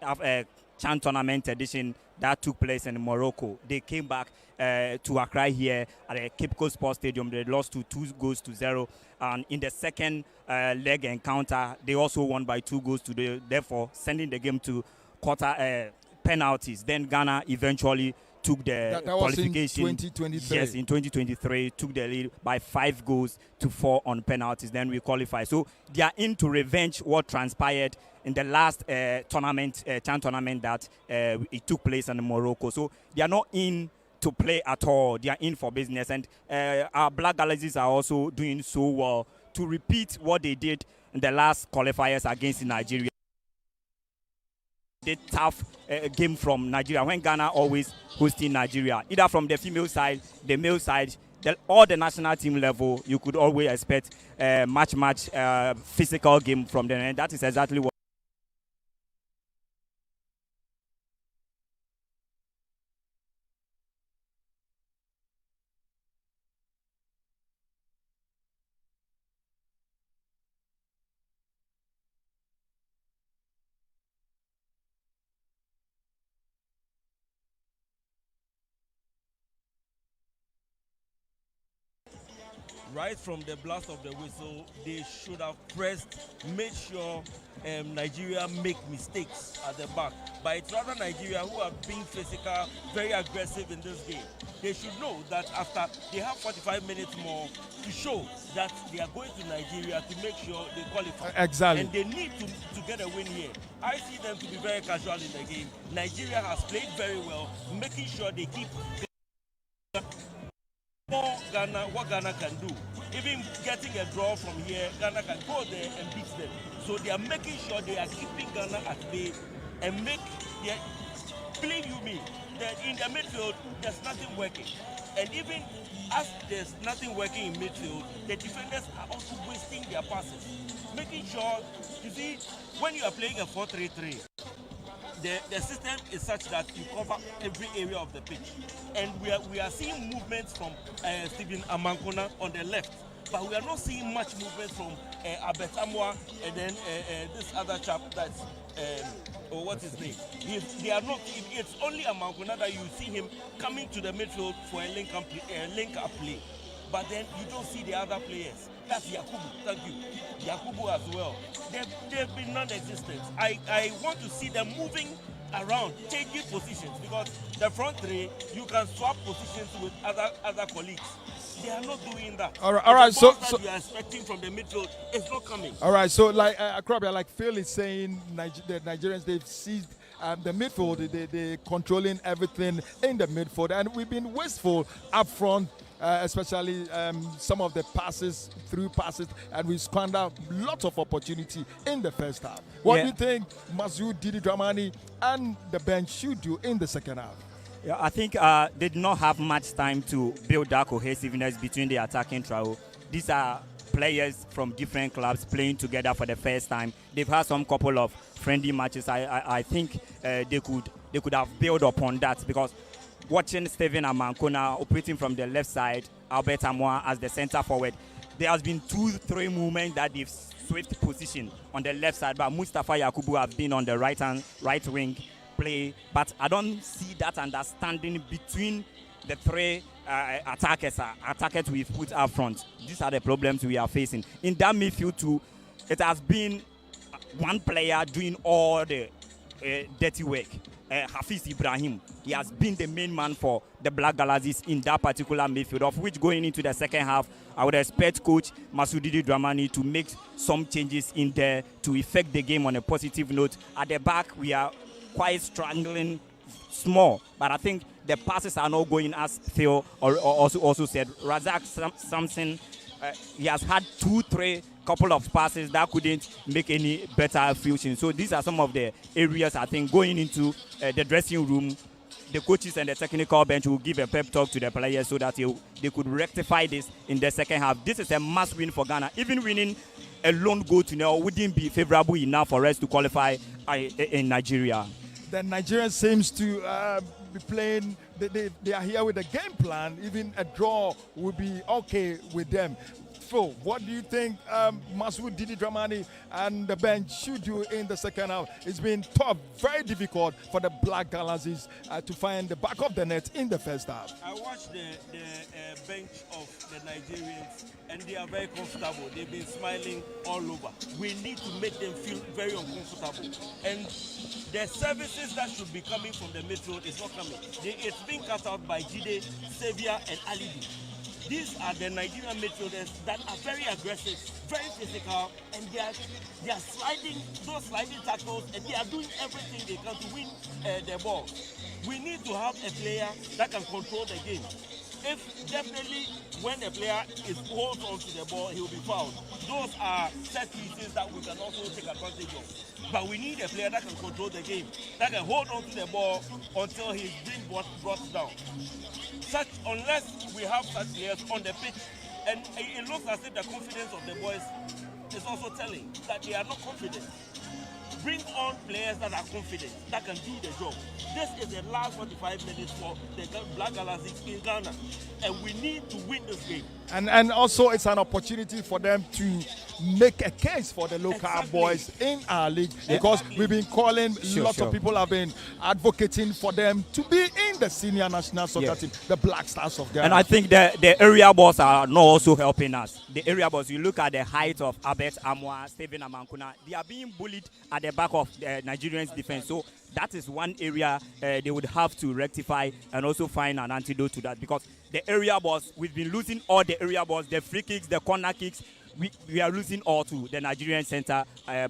Chan tournament edition that took place in Morocco, they came back to Accra here at the Cape Coast Sports Stadium. They lost to 2-0. And in the second leg encounter, they also won by 2-0, therefore sending the game to quarter penalties. Then Ghana eventually took the qualification. Was in 2023. Yes, in 2023, took the lead by 5-4 on penalties. Then we qualify. So they are in to revenge what transpired in the last tournament, Chan tournament that it took place in Morocco. So they are not in to play at all. They are in for business, and our Black Galaxies are also doing so well to repeat what they did in the last qualifiers against Nigeria. The tough game from Nigeria when Ghana always hosting Nigeria, either from the female side, the male side, or the national team level. You could always expect much physical game from them, and that is exactly what. Right from the blast of the whistle, they should have pressed, made sure Nigeria make mistakes at the back. But it's rather Nigeria who are being physical, very aggressive in this game. They should know that after they have 45 minutes more to show that they are going to Nigeria to make sure they qualify. Exactly. And they need to get a win here. I see them to be very casual in the game. Nigeria has played very well, making sure they keep Ghana, what Ghana can do. Even getting a draw from here, Ghana can go there and beat them. So they are making sure they are keeping Ghana at bay and make their, believe you me, that in the midfield, there's nothing working. And even as there's nothing working in midfield, the defenders are also wasting their passes. Making sure, you see, when you are playing a 4-3-3, the system is such that you cover every area of the pitch. And we are seeing movements from Stephen Amankona on the left, but we are not seeing much movement from Abet Amwa and then this other chap that's, what's his name? They are not, it's only Amankona that you see him coming to the midfield for a link-up play. But then you don't see the other players. That's Yakubu, thank you. Yakubu as well. They've been non-existent. I want to see them moving around, changing positions, because the front three, you can swap positions with other colleagues. They are not doing that. All right. So you are expecting from the midfield is not coming. All right. So like Akrabia, like Phil is saying, the Nigerians, they've seized the midfield. They're controlling everything in the midfield, and we've been wasteful up front. Especially some of the through passes, and we squandered lots of opportunity in the first half. What do you think Masoud, Didi Dramani, and the bench should do in the second half? Yeah, I think they did not have much time to build that cohesiveness between the attacking trio. These are players from different clubs playing together for the first time. They've had some couple of friendly matches. I think they could have built upon that, because watching Stephen Amankona operating from the left side, Albert Amwa as the center forward, there has been 2-3 movements that they've switched position on the left side, but Mustafa Yakubu have been on the right wing play. But I don't see that understanding between the three attackers we've put up front. These are the problems we are facing. In that midfield too, it has been one player doing all the dirty work. Hafiz Ibrahim. He has been the main man for the Black Galaxies in that particular midfield, of which going into the second half, I would expect Coach Masudi Dramani to make some changes in there to effect the game on a positive note. At the back, we are quite struggling small, but I think the passes are not going as Theo also said. Razak Samson, he has had 2-3 couple of passes that couldn't make any better fusion. So these are some of the areas I think going into the dressing room, the coaches and the technical bench will give a pep talk to the players so that they could rectify this in the second half. This is a must win for Ghana. Even winning a lone goal to now wouldn't be favorable enough for us to qualify in Nigeria. The Nigerians seems to be playing. They are here with a game plan. Even a draw would be okay with them. Phil, what do you think Masud Didi Dramani and the bench should do in the second half? It's been tough, very difficult for the Black Galaxies to find the back of the net in the first half. I watched the bench of the Nigerians, and they are very comfortable. They've been smiling all over. We need to make them feel very uncomfortable. And the services that should be coming from the midfield is not coming. It's being cut out by Jide, Xavier, and Alibi. These are the Nigerian midfielders that are very aggressive, very physical, and they are sliding those sliding tackles, and they are doing everything they can to win the ball. We need to have a player that can control the game. If definitely when a player holds on to the ball, he will be fouled. Those are set pieces that we can also take advantage of. But we need a player that can control the game, that can hold on to the ball until he's being brought down. Unless we have such players on the pitch, and it looks as if the confidence of the boys is also telling that they are not confident. Bring on players that are confident, that can do the job. This is the last 45 minutes for the Black Galaxies in Ghana, and we need to win this game. And also it's an opportunity for them to make a case for the local boys in our league, because we've been calling, lots of people have been advocating for them to be in the senior national soccer team, the Black Stars of Ghana. And I think the area balls are not also helping us. The area balls, you look at the height of Abet Amwa, Stephen Amankuna, they are being bullied at the back of the Nigerians defense. So that is one area they would have to rectify and also find an antidote to that, because the area balls, we've been losing all the area balls, the free kicks, the corner kicks, we are losing all to the Nigerian center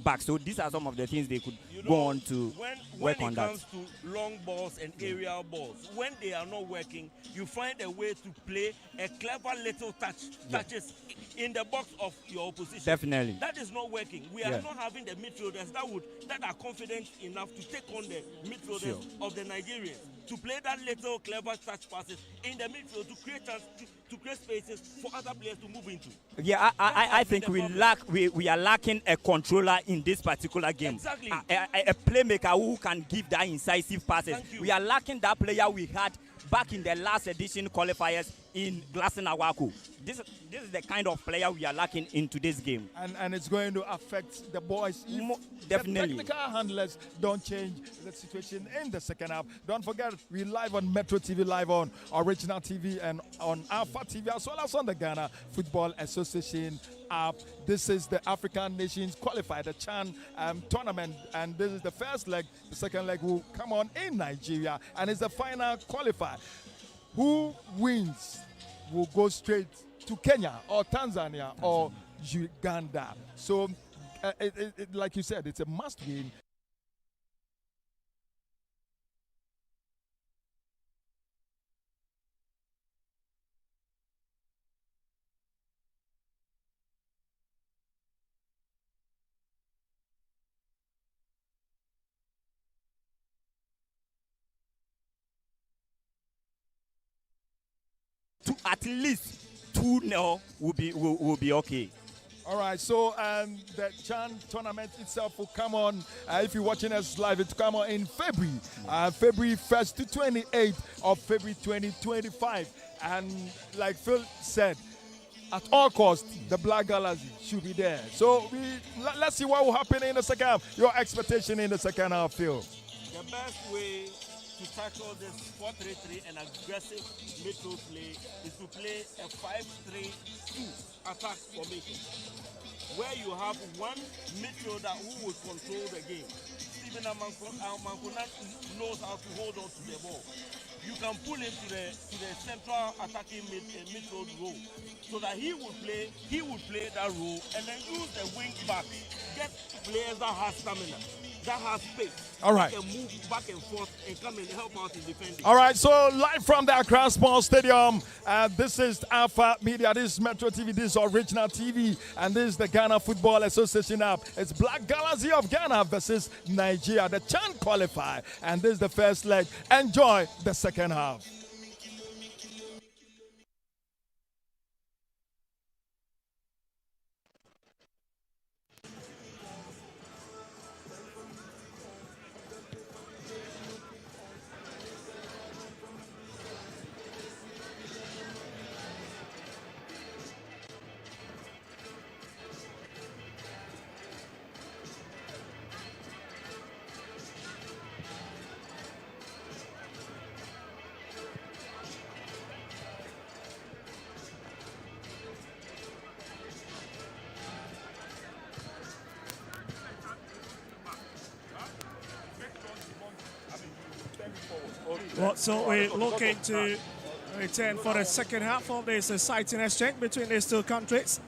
back. So these are some of the things they could go on to work on that. When it comes to long balls and aerial balls, when they are not working, you find a way to play a clever little touches in the box of your opposition. Definitely. That is not working. We are not having the midfielders that are confident enough to take on the midfielders of the Nigerians, to play that little clever touch passes in the midfield to create spaces for other players to move into. Yeah, I think we are lacking a controller in this particular game. Exactly. A playmaker who can give that incisive passes. We are lacking that player we had back in the last edition qualifiers in Glasson Awaku. This is the kind of player we are lacking in today's game. And it's going to affect the boys. Definitely. The technical handlers don't change the situation in the second half. Don't forget, we live on Metro TV, live on Original TV and on Alpha TV, as well as on the Ghana Football Association app. This is the African Nations Qualifier, the CHAN tournament, and this is the first leg. The second leg will come on in Nigeria, and it's the final qualifier. Who wins will go straight to Kenya or Tanzania or Uganda. So, like you said, it's a must-win. To at least 2-0 will be okay. All right, so the CHAN tournament itself will come on, if you're watching us live, it will come on in February, February 1st to 28th of February 2025. And like Phil said, at all costs, the Black Galaxy should be there. So let's see what will happen in the second half. Your expectation in the second half, Phil? The best way to tackle this 4-3-3 and aggressive midfield play is to play a 5-3-2 attack formation. where you have one midfielder who will control the game. Stephen Amankuna knows how to hold on to the ball. You can pull him to the central attacking midfield role, so that he would play that role, and then use the wing back, get players that have stamina, that have space. All right. They can move back and forth and come and help out in defending. All right, so live from the Accra Sports Stadium, this is Alpha Media, this is Metro TV, this is Original TV, and this is the Ghana Football Association app. It's Black Galaxy of Ghana versus Nigeria, the CHAN qualifier, and this is the first leg. Enjoy the second half. Well, so we're looking to return for the second half of this exciting exchange between these two countries.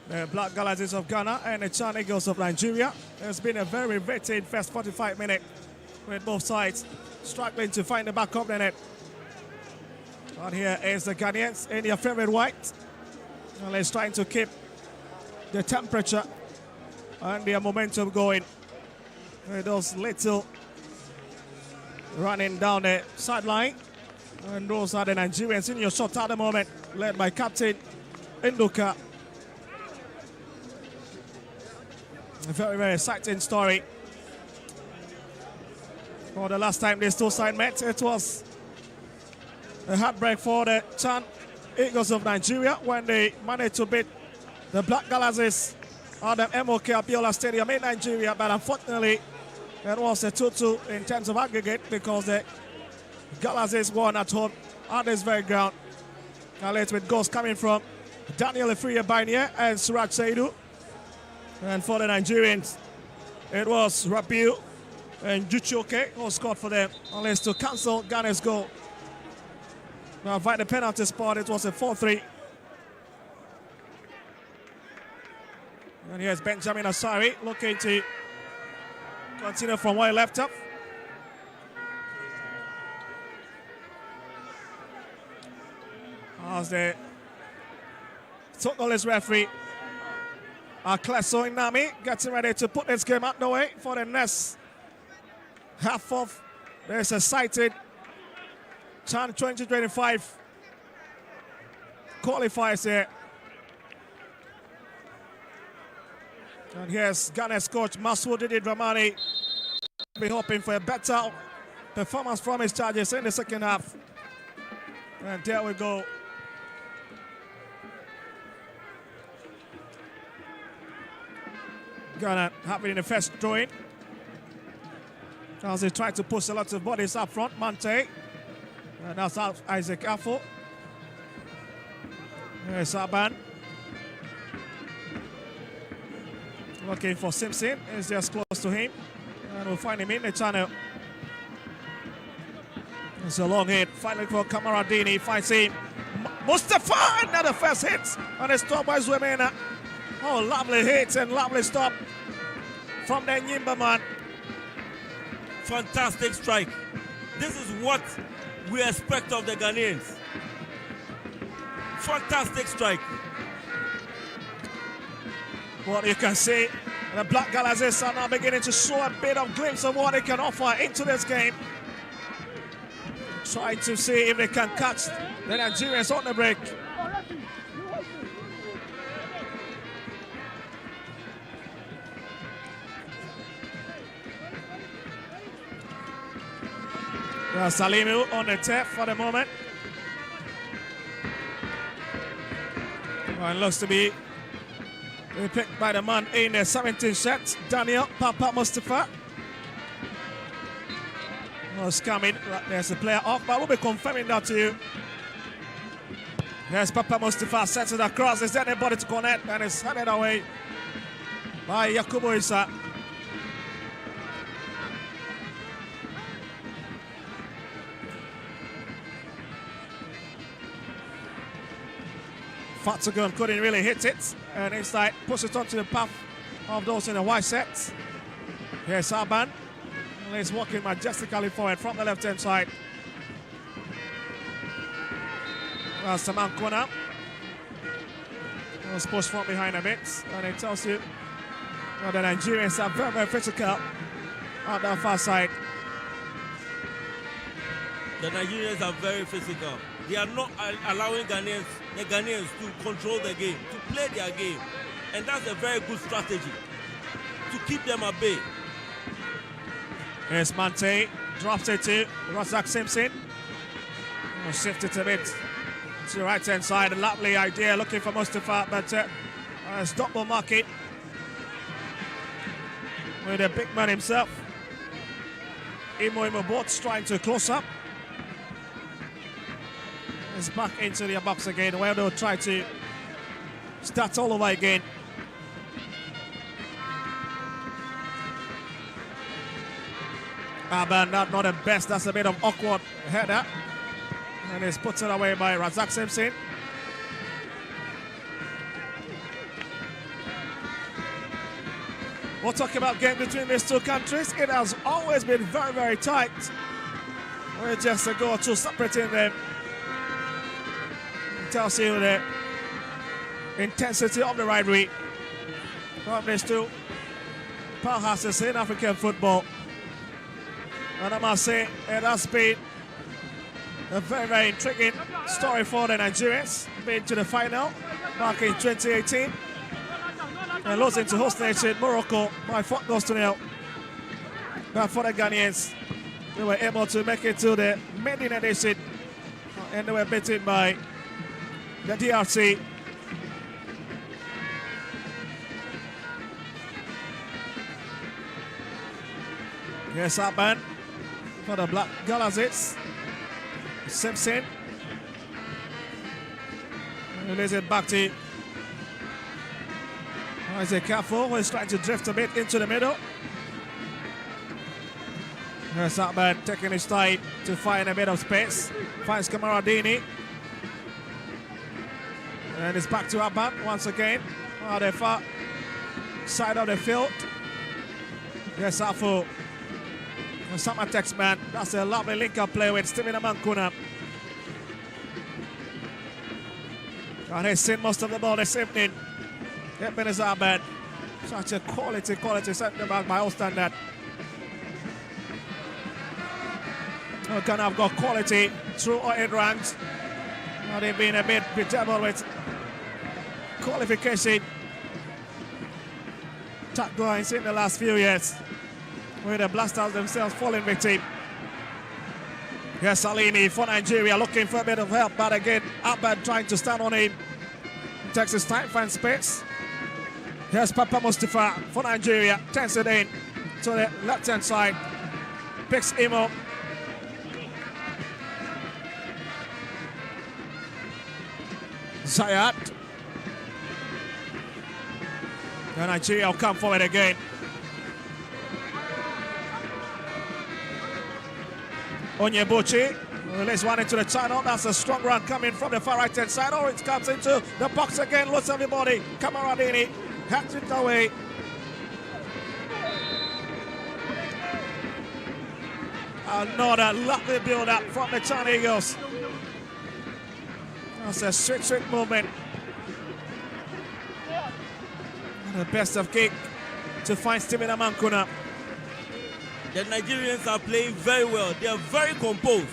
The Black Galaxies of Ghana and the CHAN Eagles of Nigeria. It's been a very riveting first 45 minutes with both sides struggling to find the back of the net. And here is the Ghanaians in their favorite white. And they're trying to keep the temperature and their momentum going with those little running down the sideline. And those are the Nigerians in your shot at the moment, led by Captain Nduka. A very, very exciting story. For the last time these two sides met, it was a heartbreak for the CHAN Eagles of Nigeria when they managed to beat the Black Galaxies at the MOK Abiola Stadium in Nigeria, but unfortunately it was a 2-2 in terms of aggregate because the Galaxies won at home on this very ground. And late with goals coming from Daniel Efriye Bainie and Suraj Saidu. And for the Nigerians, it was Rabiu and Juchoke who scored for them, unless to cancel Ghana's goal. Now, by the penalty spot, it was a 4-3. And here's Benjamin Asari looking to continue from where he left off. As the Togolese referee, Akleso Inami, getting ready to put this game out the way for the next half of this exciting CHAN 2025 qualifiers here. And here's Ghana's coach Masoud Dramani. Be hoping for a better performance from his charges in the second half. And there we go. Ghana having the first throw-in. As they try to push a lot of bodies up front. Mante. And that's out Isaac Afo. Here's Aban. Looking for Simpson. He's just close to him. And we'll find him in the channel. It's a long hit. Finally for Kamaradini. Finds him. Mustafa! Another first hit. And it's stopped by Zwemena. Oh, lovely hit and lovely stop from the Nyimba man. Fantastic strike. This is what we expect of the Ghanaians. Fantastic strike. Well, you can see the Black Galaxies are now beginning to show a bit of glimpse of what they can offer into this game. Trying to see if they can catch the Nigerians on the break. Well, Salimu on the tap for the moment. Well, it looks to be picked by the man in the 17th shirt, Daniel Papa Mustafa. Was coming. There's a player off, but we'll be confirming that to you. Yes, Papa Mustafa sets it across. Is there anybody to connect? And it's headed away by Yakubu Issa. Fatsagun couldn't really hit it. And inside, push it onto the path of those in the white sets. Here's Aban. He's walking majestically forward from the left-hand side. That's the Mankuna. Was pushed from behind a bit, and it tells you that the Nigerians are very, very physical on that far side. The Nigerians are very physical. They are not allowing the Ghanaians to control the game, to play their game. And that's a very good strategy, to keep them at bay. Here's Mante, drops it to Razak Simpson. Shift it a bit to the right-hand side. A lovely idea, looking for Mustafa, but it's double marking with the big man himself. Imo Boats trying to close up. He's back into the box again, where they'll try to start all over again. But not the best. That's a bit of awkward header. And it's put it away by Razak Simpson. We'll talk about game between these two countries. It has always been very, very tight. We're just a goal or two separating them. It tells you the intensity of the rivalry from these two powerhouses in African football. And I must say, it has been a very, very intriguing story for the Nigerians. Been to the final back in 2018 and losing to host nation Morocco by 4 goals to 0. But for the Ghanaians, they were able to make it to the maiden edition and they were beaten by the DRC. Here's Aban for the Black Galazes. Simpson. Release it back to Isaac Careful, who is trying to drift a bit into the middle. Here's Aban taking his time to find a bit of space. Finds Kamaradini. And it's back to Aban once again on the far side of the field. Here's Afu. Summer Tex man, that's a lovely link-up play with Stephen Amankuna. And he's seen most of the ball this evening. Eben is Abed. Such a quality centre back by all standard. We can have got quality through all 8 ranks. Now they've been a bit bedevilled with qualification taglines in the last few years, with the Blasters themselves falling victim. Here's Salimi for Nigeria, looking for a bit of help, but again, Abed trying to stand on him. Takes his time, finds space. Here's Papa Mustafa for Nigeria, turns it in to the left-hand side. Picks him up. Zayat. And Nigeria will come forward again. Onyebuchi release one into the channel. That's a strong run coming from the far right hand side. Oh, it comes into the box again. Looks everybody. Kamaradini hands it away. Another lovely build up from the Chan Eagles. That's a sweet movement. And the best of kick to find Stephen Amankuna. The Nigerians are playing very well. They are very composed,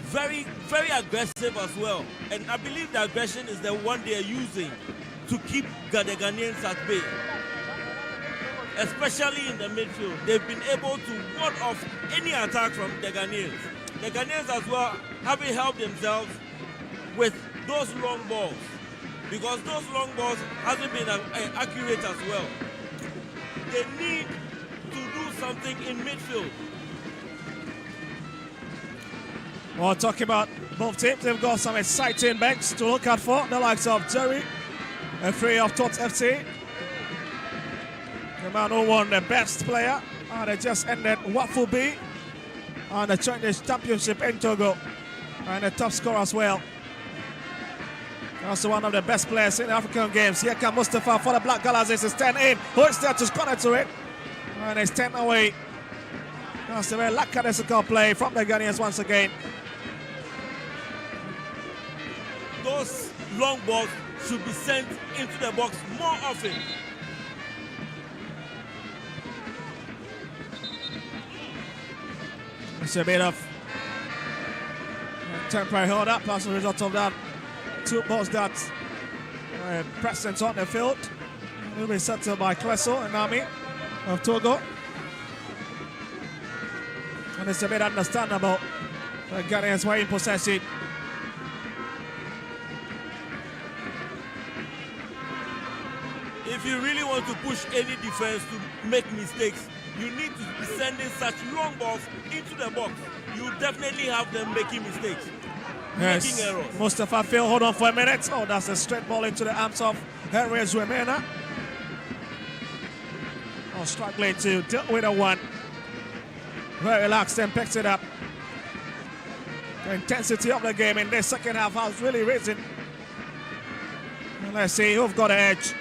very, very aggressive as well. And I believe the aggression is the one they are using to keep the Ghanaians at bay. Especially in the midfield. They've been able to ward off any attack from the Ghanaians. The Ghanaians as well having helped themselves with those long balls, because those long balls hasn't been accurate as well. They need to do something in midfield. Well, talking about both teams, they've got some exciting backs to look out for. The likes of Jerry, a free of Tots FC. The man who won the best player. And they just ended Waffle B on the Chinese Championship in Togo. And a top scorer as well. Also one of the best players in the African games. Here comes Mustafa for the Black Galazes. It's 10 in. Who is there to score to it? And it's 10 away. That's a very lackadaisical play from the Ghanaians once again. Those long balls should be sent into the box more often. It's a bit of temporary hold up as a result of that. Two balls that presence on the field. Will be settled by Kleso and Nami of Togo. And it's a bit understandable. The Ghanaians were in possession. If you really want to push any defense to make mistakes, you need to be sending such long balls into the box. You definitely have them making mistakes, making errors. Mustafa Phil, hold on for a minute. Oh, that's a straight ball into the arms of Henry Zuemena. Oh, struggling to deal with a one. Very relaxed and picks it up. The intensity of the game in this second half has really risen. And let's see who've got the edge.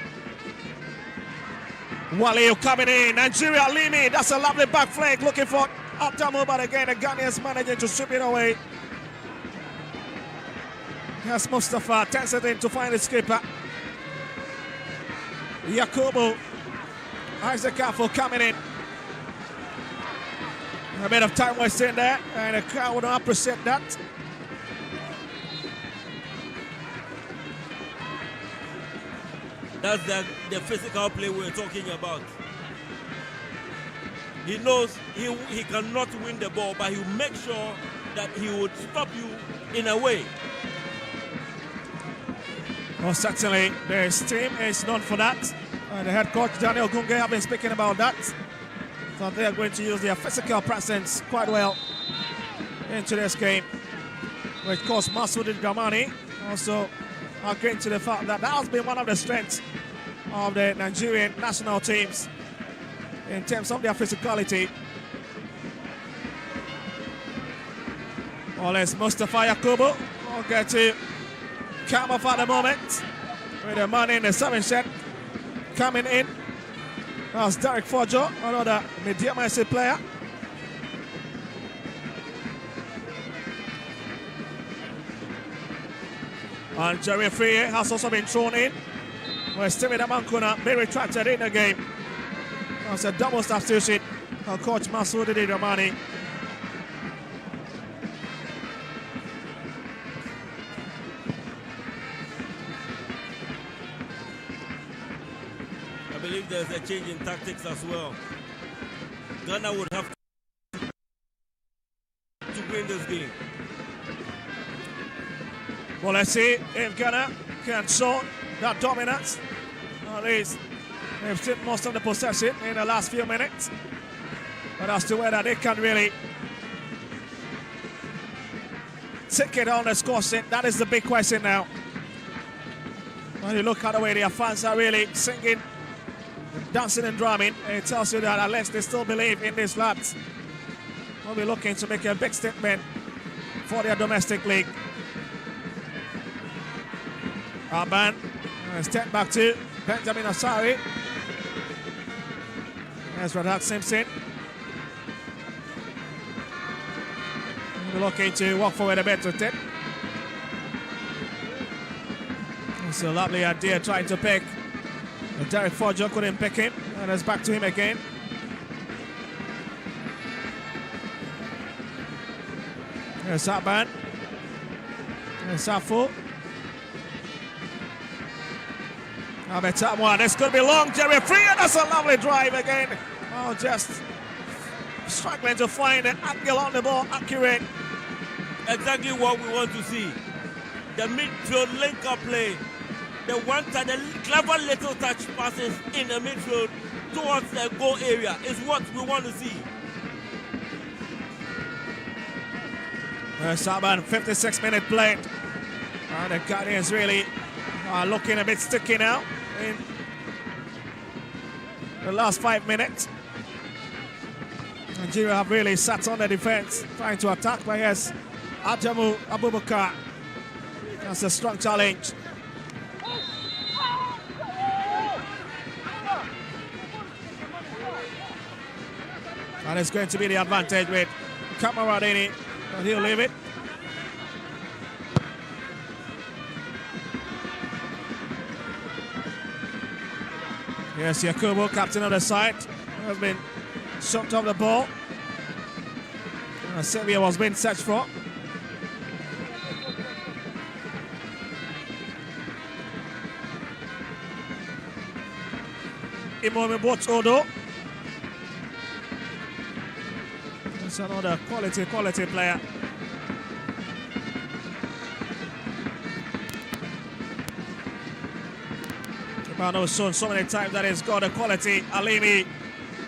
Waliu coming in. Nigeria Limi. That's a lovely back flag. Looking for Adamu, but again, the Ghanaians managing to strip it away. Here's Mustafa. Takes it in to find his skipper. Yakubu. Isaac Afo coming in. A bit of time wasting there, and the crowd would not appreciate that. That's the physical play we're talking about. He knows he cannot win the ball, but he'll make sure that he would stop you in a way. Well, certainly, the team is known for that. And the head coach, Daniel Gunge, have been speaking about that. So they are going to use their physical presence quite well into this game. Which course, Masoud Dramani also agreeing to the fact that has been one of the strengths of the Nigerian national teams in terms of their physicality. Well, it's Mustafa Yakubu. We'll get to come off at the moment with the man in the 7th set coming in. That's Derek Fojo, another medium-sized player. And Jerry Free has also been thrown in. Where Steven Amankuna be retracted in the game. That's a double substitution for coach Masoud Ramani. I believe there's a change in tactics as well. Ghana would have to win this game. Well, let's see if Ghana can show that dominance. At least they've seen most of the possession in the last few minutes. But as to whether they can really take it on the score sheet, that is the big question now. When you look at the way their fans are really singing, dancing and drumming, it tells you that at least they still believe in these lads. They'll be looking to make a big statement for their domestic league. Aban, step back to Benjamin Asari. There's Radak Simpson. Looking to walk forward a bit to tip. It's a lovely idea trying to pick. Derek Fojo couldn't pick him, and it's back to him again. There's Aban. There's Safu. This could be long. Jerry Free, and that's a lovely drive again. Oh, just struggling to find an angle on the ball, accurate. Exactly what we want to see. The midfield link-up play. The clever little touch passes in the midfield towards the goal area is what we want to see. Saban, 56-minute play. And the Ghanaians really are looking a bit sticky now in the last 5 minutes. Nigeria have really sat on the defense, trying to attack, but yes, Ajamu Abubakar. That's a strong challenge. And it's going to be the advantage with Kamaradini, but he'll leave it. Yes, Yakubu, captain of the side, has been shot off the ball. Sylvia was being searched for. Imomi Botodo. That's another quality player. Kibano has shown so many times that he's got a quality. Alimi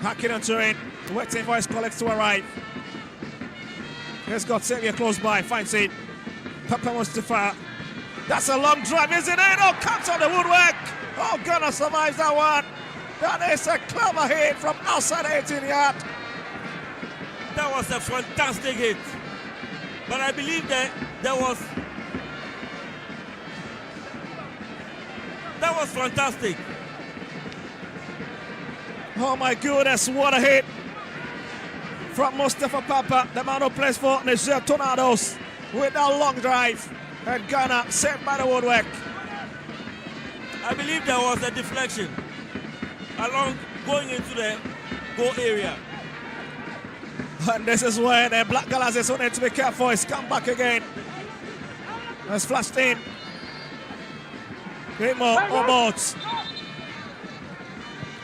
hacking onto it, waiting for his colleagues to arrive. He's got Xavier close by, finds it. Papa Mustafa. That's a long drive, isn't it? Oh, comes on the woodwork. Oh, Ghana survives that one. That is a clever hit from outside 18-yard. That was a fantastic hit. But I believe that was fantastic. Oh my goodness, what a hit from Mustafa Papa, the man who plays for Niger Tornadoes, with that long drive. And Ghana saved by the woodwork. I believe there was a deflection along going into the goal area. And this is where the Black Galaxies need to be careful. It's come back again. It's flashed in. Grimo Obot.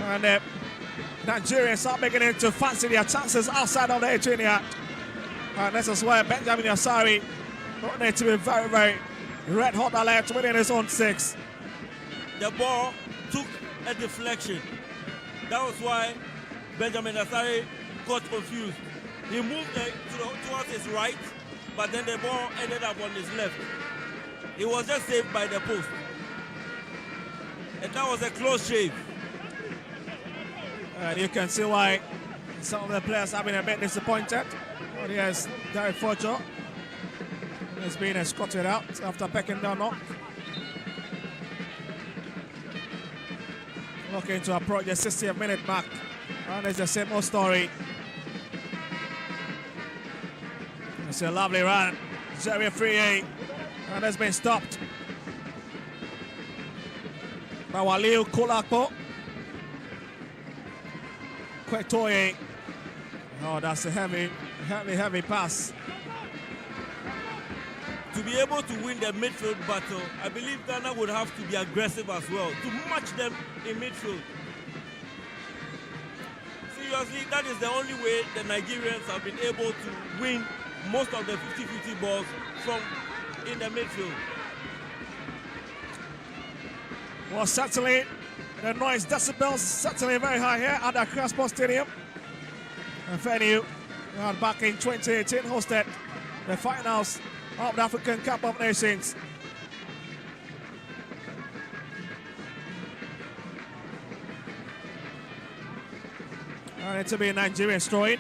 And the Nigerians are beginning to fancy their chances outside of the 18-yard. And this is where Benjamin Asari need to be very, very red hot alert within his own 6. The ball took a deflection. That was why Benjamin Asari got confused. He moved towards his right, but then the ball ended up on his left. He was just saved by the post. And that was a close shave. And you can see why some of the players have been a bit disappointed. But yes, Derek Focho has been escorted out after pecking down knock. Looking to approach the 60th minute mark. And it's the same old story. It's a lovely run. Jerry Friye. And has been stopped by Waliu Kulakpo. Kwetoye. Oh, that's a heavy pass. To be able to win the midfield battle, I believe Ghana would have to be aggressive as well, to match them in midfield. Seriously, that is the only way the Nigerians have been able to win most of the 50-50 balls from in the midfield. Well, certainly the noise decibels certainly very high here at the Accra Sports Stadium. The venue back in 2018 hosted the finals of the African Cup of Nations. And it to be Nigerian throwing.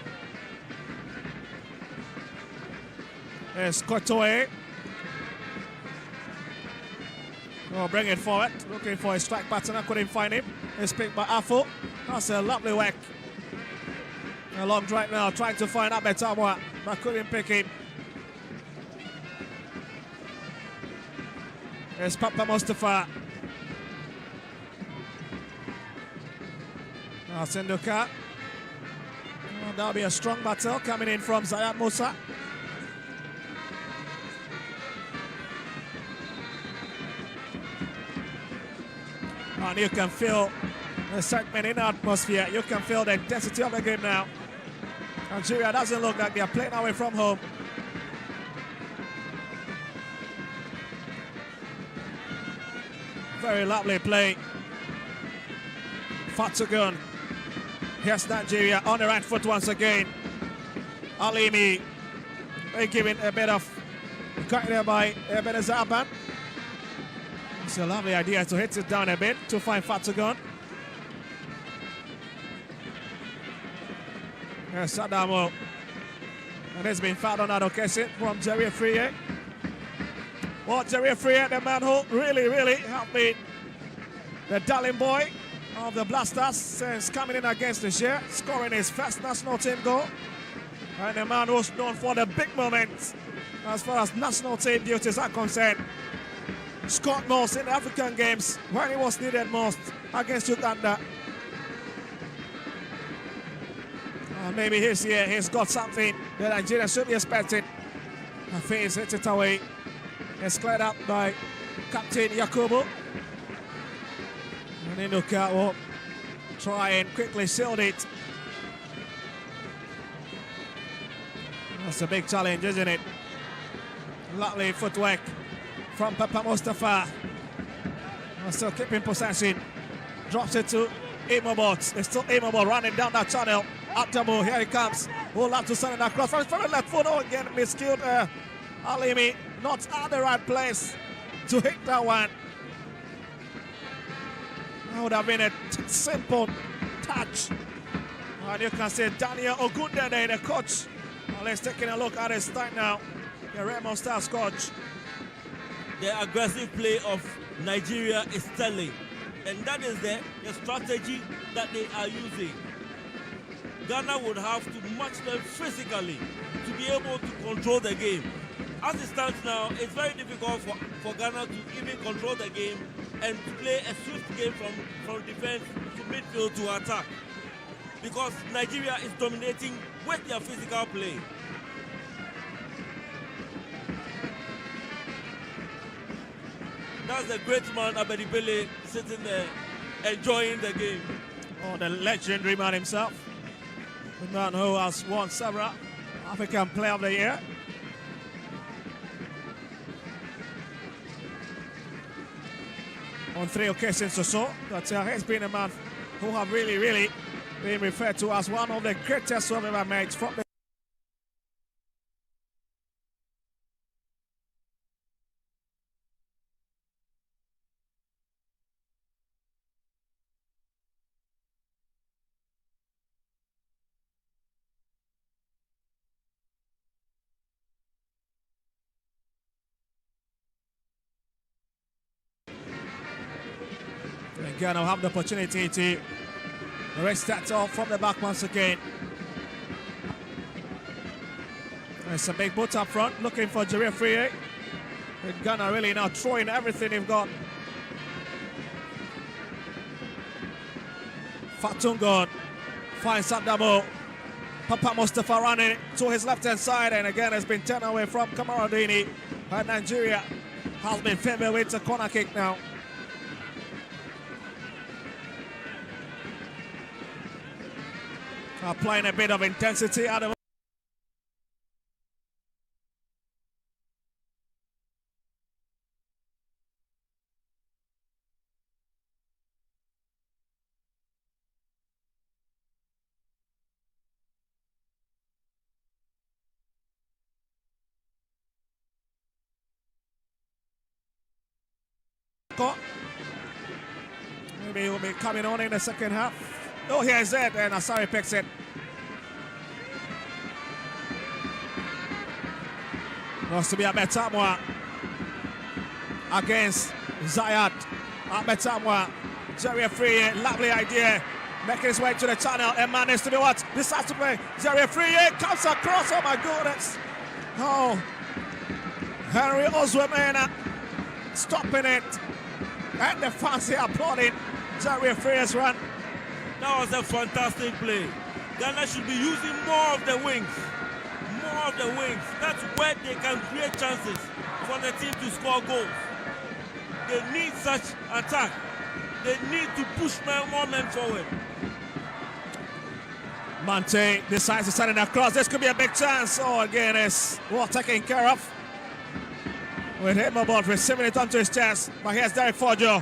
There's Kotoe. Oh, bring it forward. Looking for a strike pattern. I couldn't find him. It's picked by Afo. That's a lovely work. A long drive now, trying to find Abetamwa, but couldn't pick him. There's Papa Mustafa. Now Senduka. Oh, that'll be a strong battle coming in from Zayat Musa. And you can feel the excitement in the atmosphere. You can feel the intensity of the game now. Nigeria doesn't look like they are playing away from home. Very lovely play. Fatugun. Here's Nigeria on the right foot once again. Alimi, they giving a bit of got there by Ebenezer Aban. It's a lovely idea to hit it down a bit to find Fatagon. There's Sadamo. And it's been fouled on that occasion from Jerry Friye. Well, Jerry Friye, the man who really have been the darling boy of the Blasters since coming in against the Share, scoring his first national team goal. And the man who's known for the big moments as far as national team duties are concerned. Scored most in the African games when he was needed most against Uganda. Maybe this year he's got something that Nigeria should be expecting. I think he's hit it away. It's cleared up by Captain Yakubu. And then Nuka will try and quickly shield it. That's a big challenge, isn't it? Lovely footwork from Papa Mustafa. Still keeping possession. Drops it to Imobot. It's still Imobot running down that channel. Atamu, here he comes. Will have to send it across. From his very left foot. Oh, again, miscued Alimi. Not at the right place to hit that one. That would have been a simple touch. And you can see Daniel Ogundede, the coach. Well, let's taking a look at his start now. The Raymond Stars coach. The aggressive play of Nigeria is telling. And that is the strategy that they are using. Ghana would have to match them physically to be able to control the game. As it stands now, it's very difficult for Ghana to even control the game and to play a swift game from defense to midfield to attack. Because Nigeria is dominating with their physical play. That's the great man Abedi Pele sitting there enjoying the game. Oh, the legendary man himself. The man who has won several African Player of the Year. On 3 occasions or so. But he's been a man who have really been referred to as one of the greatest who have ever made from the Ghana will have the opportunity to restart off from the back once again. It's a big boot up front, looking for Jerry Friye. With Ghana really now throwing everything they've got. Fatungon finds Sadamo. Papa Mustafa running to his left-hand side, and again has been turned away from Kamaradini. And Nigeria has been favored with a corner kick now. Applying a bit of intensity out of maybe he will be coming on in the second half. Oh, here's it, and Asari picks it. Wants to be Ahmed Tamwa against Zayat. Ahmed Tamwa, Jerry Friye, lovely idea. Making his way to the channel, and managed to be what? Decides to play. Jerry Friye comes across, oh my goodness. Oh, Henry Oswemena stopping it. And the fans here applauding Jerry Friye's run. That was a fantastic play. Ghana should be using more of the wings. More of the wings. That's where they can create chances for the team to score goals. They need such attack. They need to push more men forward. Mante decides to send it across. This could be a big chance. Oh, again, it's well taken care of. With him about receiving it onto his chest. But here's Derek Forjo.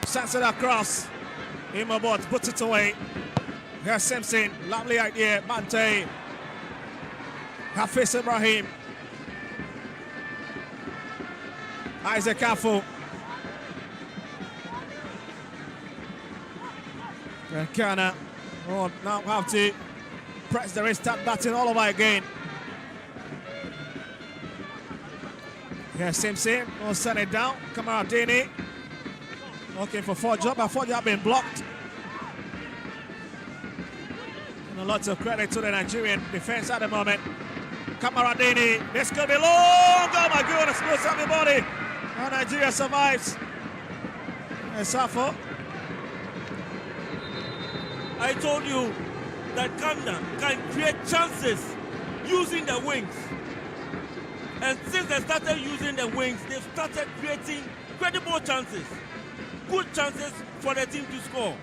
Sends it across. Imobot puts it away. Here's Simpson. Lovely idea. Mante. Hafiz Ibrahim. Isaac Afu. And Ghana now have to press the restart button all over again. Here Simpson will send it down. Kamaradini looking for Forger, but Forger have been blocked. And a lot of credit to the Nigerian defense at the moment. Kamaradini, this could be long. Oh my goodness, knows everybody. And Nigeria survives. And Safo. I told you that Ghana can create chances using the wings. And since they started using the wings, they've started creating credible chances. Good chances for the team to score.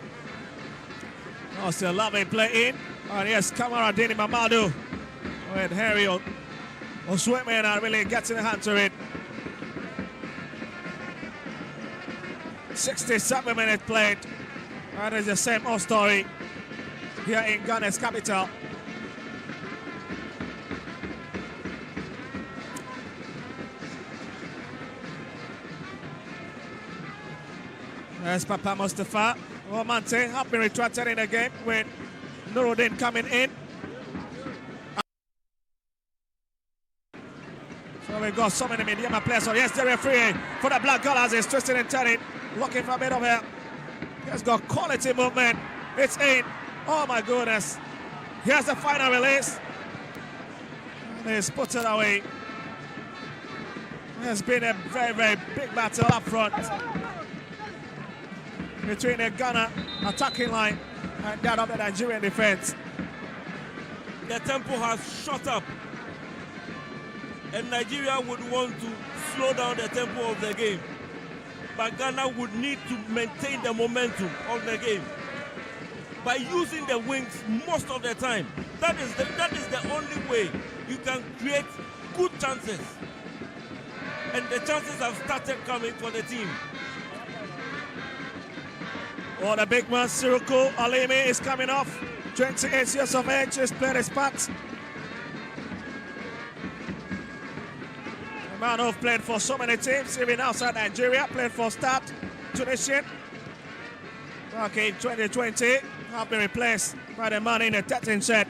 Oh, still lovely play in. And yes, Kamaradini Mamadou with Harry Oswetman are really getting a hand to it. 67 minutes played. And it's the same old story here in Ghana's capital. There's Papa Mustafa. Romante have been retracted in the game with Nuruddin coming in. So we've got so many medium players. So yes, the referee for the Black Colours is twisting and turning, looking for a bit of help. He's got quality movement. It's in. Oh my goodness. Here's the final release. And he's put it away. It's been a very, very big battle up front between the Ghana attacking line and that of the Nigerian defense. The tempo has shot up. And Nigeria would want to slow down the tempo of the game. But Ghana would need to maintain the momentum of the game by using the wings most of the time. That is the only way you can create good chances. And the chances have started coming for the team. Oh, the big man, Siruku Alimi, is coming off. 28 years of age, he's played his part. The man who's played for so many teams, even outside Nigeria, played for Stade Tunisian. Back in 2020, have been replaced by the man in the 13th set.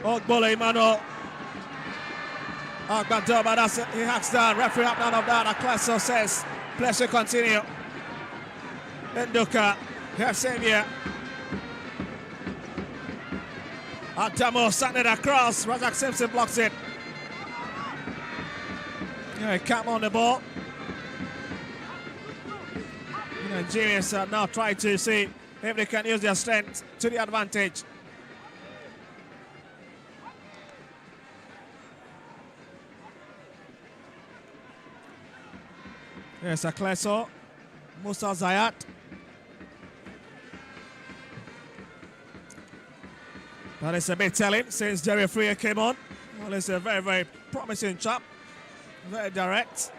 Ogbole Emmanuel. Agbador, but that's it. He hacks down. Referee up, none of that. Aklaso says, pleasure continue. Nduka, here Xavier. Adamo sending it across. Razak Simpson blocks it. Yeah, Cam on the ball. Nigerians are now trying to see if they can use their strength to the advantage. Yes, Akleso, Musa Zayat. That is a bit telling since Jerry Freer came on. Well, it's a very, very promising chap. Very direct.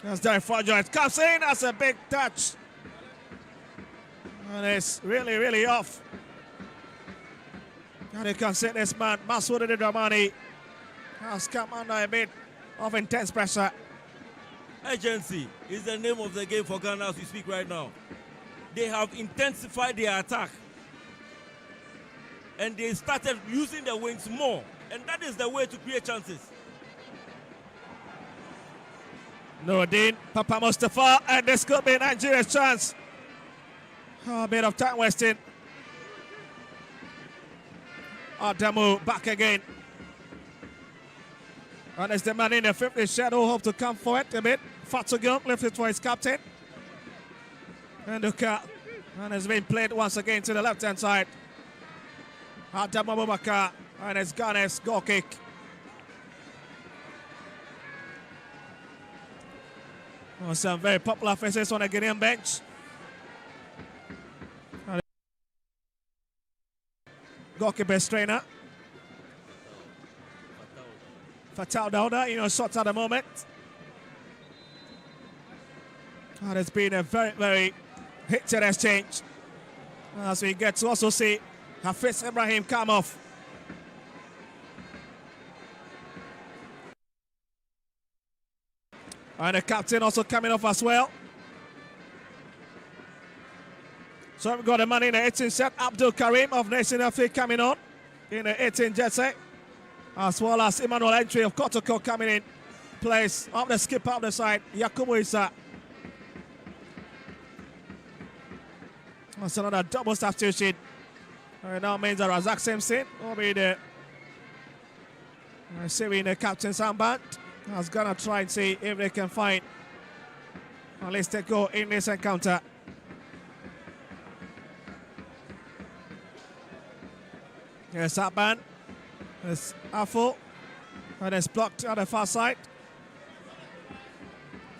That's Derek Forger. It comes in. That's a big touch. And it's really, really off. And you can see this man, Masoud Dramani, has come under a bit of intense pressure. Urgency is the name of the game for Ghana as we speak right now. They have intensified their attack. And they started using the wings more. And that is the way to create chances. Nuruddin, Papa Mustafa, and this could be Nigeria's chance. Oh, a bit of time wasting. Adamu back again. And it's the man in the 50th shed who hope to come forward a bit. Fatugum lifted for his captain. And Duka. And it's been played once again to the left-hand side. Adamu Abubakar. And it's Ghana's goal kick. Oh, some very popular faces on the Ghanaian bench. Goalkeeper trainer. Fatal Dauda, shots at the moment. And it's been a very, very hit-and exchange. As we get to also see Hafiz Ibrahim come off. And the captain also coming off as well. So we've got the man in the 18 set, Abdul Karim of Nation FA coming on in the 18 jersey. As well as Emmanuel Entry of Kotoko coming in. Plays up the skip up the side, Yakubu Issa. That's another double substitution. And now means that Razak Simpson will be the in the captain's armband. I was gonna try and see if they can find at least a goal in this encounter. Yes, armband. It's Afo. And it's blocked on the far side.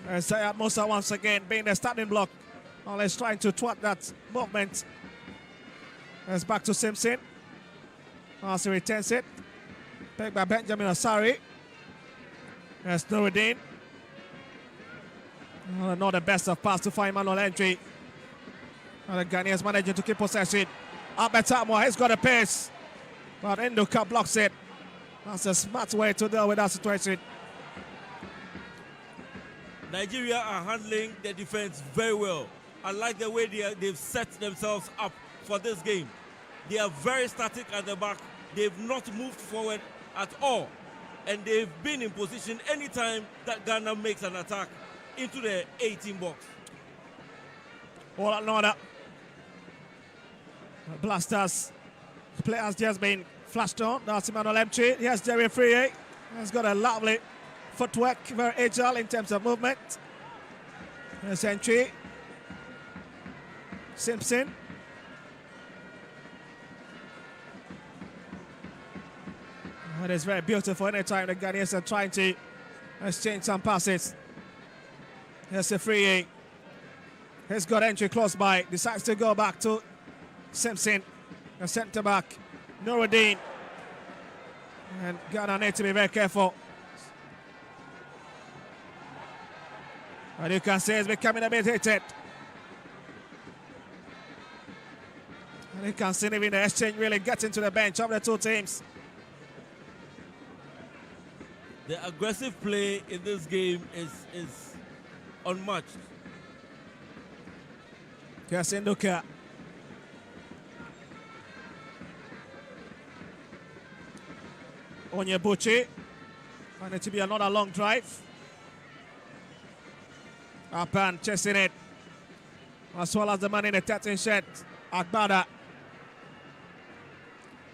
And Sayat Musa once again being the starting block. Always trying to thwart that movement. It's back to Simpson. Also retains it. Picked by Benjamin Asari. There's Nuruddin. Not the best of pass to find Manuel Entry. And the Ghanaians managing to keep possession. Abetamwa, he's got a pace. But Enduka blocks it. That's a smart way to deal with that situation. Nigeria are handling the defense very well. I like the way they've set themselves up for this game. They are very static at the back. They've not moved forward at all. And they've been in position anytime that Ghana makes an attack into the 18 box. All another. Blasters. The player has just been flashed on. That's Emmanuel Entry. Yes, Jerry Free. He's got a lovely footwork, very agile in terms of movement. There's Entry. Simpson. It is very beautiful anytime the Ghanaians are trying to exchange some passes. Here's a free. He's got Entry close by. Decides to go back to Simpson, the centre back, Nuruddin. And Ghana need to be very careful. And you can see it's becoming a bit heated. And you can see even the exchange really getting to the bench of the two teams. The aggressive play in this game is unmatched. Yes, Nduka. Onyebuchi. And it to be another long drive. Apan chasing it. As well as the man in the 13 shirt, Agbada.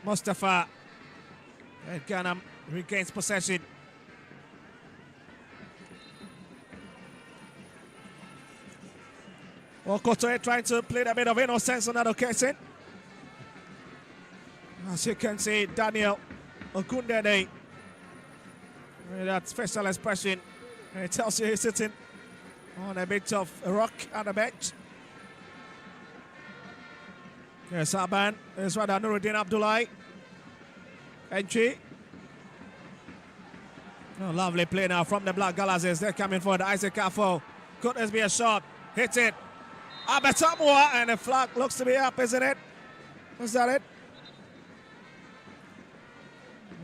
Mustafa. And Ghana regains possession. Okotoe trying to play a bit of innocence on that occasion. As you can see, Daniel Okundede with that facial expression. It tells you he's sitting on a bit of a rock at the bench. Yes, Aban is rather Nuruddin Abdullahi. Entry. Oh, lovely play now from the Black Galazes. They're coming for the Isaac Afo. Could this be a shot? Hit it. Abetamwa, and the flag looks to be up, isn't it? Was that it?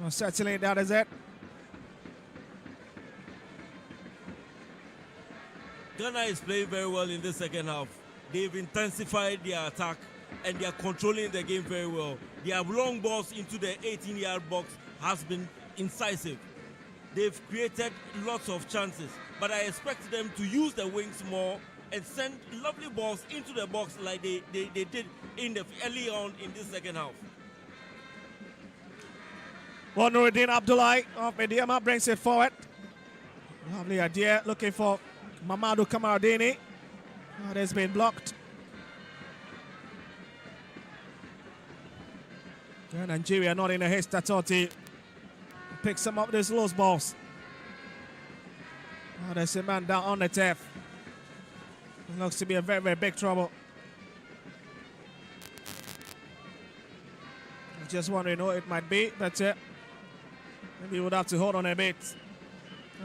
Well, certainly that is it. Ghana is playing very well in the second half. They've intensified their attack and they are controlling the game very well. Their long balls into the 18-yard box has been incisive. They've created lots of chances, but I expect them to use the wings more and send lovely balls into the box like they did in the early on in this second half. Well, Nuruddin Abdullahi of Mediama brings it forward. Lovely idea, looking for Mamadou Kamaradini. That has been blocked. And Nigeria not in a haste at all to pick some of these loose balls. Oh, there's a man down on the turf. It looks to be a very, very big trouble. I just wondering who it might be, but maybe we would have to hold on a bit.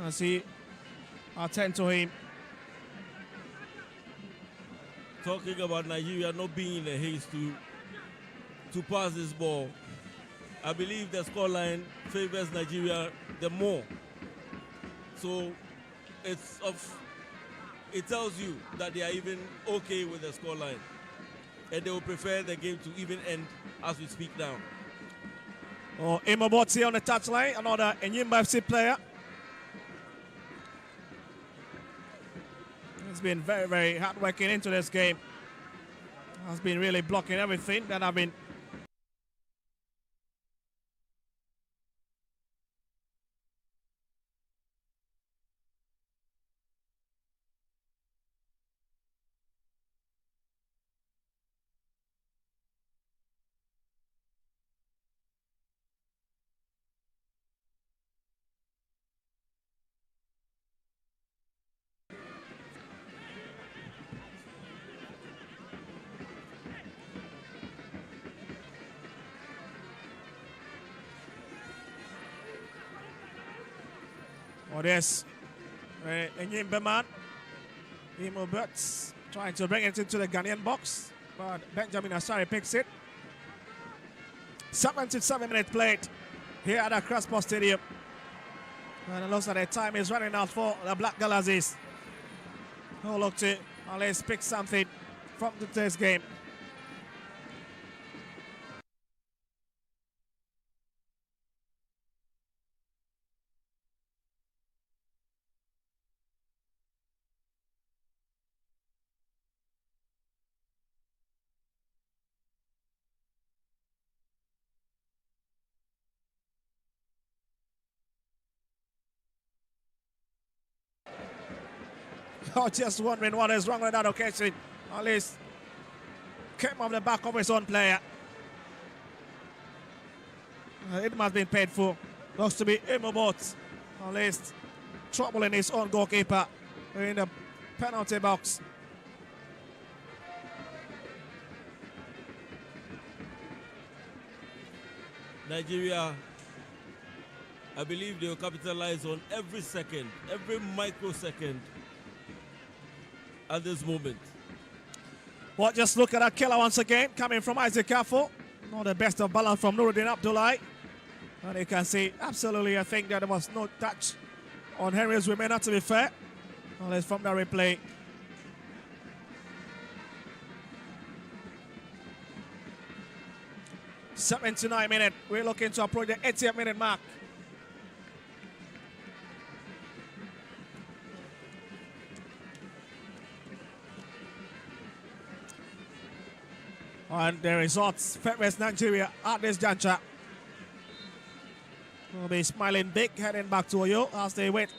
See, I'll tend to him. Talking about Nigeria not being in a haste to pass this ball, I believe the scoreline favors Nigeria the more. So it tells you that they are even okay with the scoreline, and they will prefer the game to even end as we speak now. Oh, Imoboti on the touchline, another Enyimba FC player. He's been very, very hard working into this game. Has been really blocking everything that I've been. Oh, yes. Enyimba man. Imoboti trying to bring it into the Ghanaian box, but Benjamin Asari picks it. 77-minute played here at Accra Sports Stadium. And it looks like the time is running out for the Black Galaxies. Oh, look to let's pick something from today's game. Oh, just wondering what is wrong with that occasion. At least came off the back of his own player. It must have been paid for. Looks to be Imoboti. At least troubling his own goalkeeper in the penalty box. Nigeria, I believe they will capitalize on every second, every microsecond at this moment. Well, just look at that killer once again, coming from Isaac Kafo. Not the best of balance from Nuruddin Abdullahi. And you can see, absolutely, I think that there was no touch on Henry's women, not to be fair. Unless from the replay. '79 we're looking to approach the 80th-minute mark. And the results favors Nigeria at this juncture. Will be smiling big, heading back to Oyo as they wait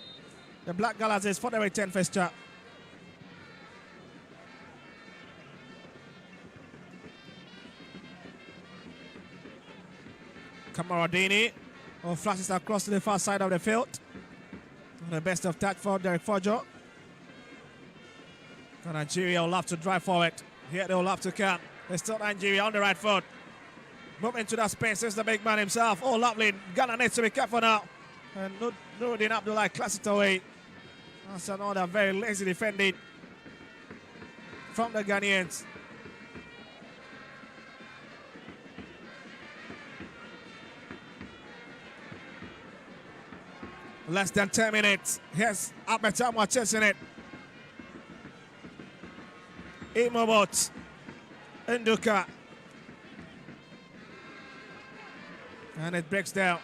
the Black Galaxies for the return fixture. Kamaradini flashes across to the far side of the field. The best of touch for Derek Fojo. Nigeria will have to drive forward. Here they will have to count. It's still Nigeria on the right foot. Moving into that space is the big man himself. Oh, lovely. Ghana needs to be careful now. And Nuruddin Abdullahi class it away. That's another very lazy defending from the Ghanaians. Less than 10 minutes. Here's Abetamwa chasing it. Imoboti. Nduka. And it breaks down.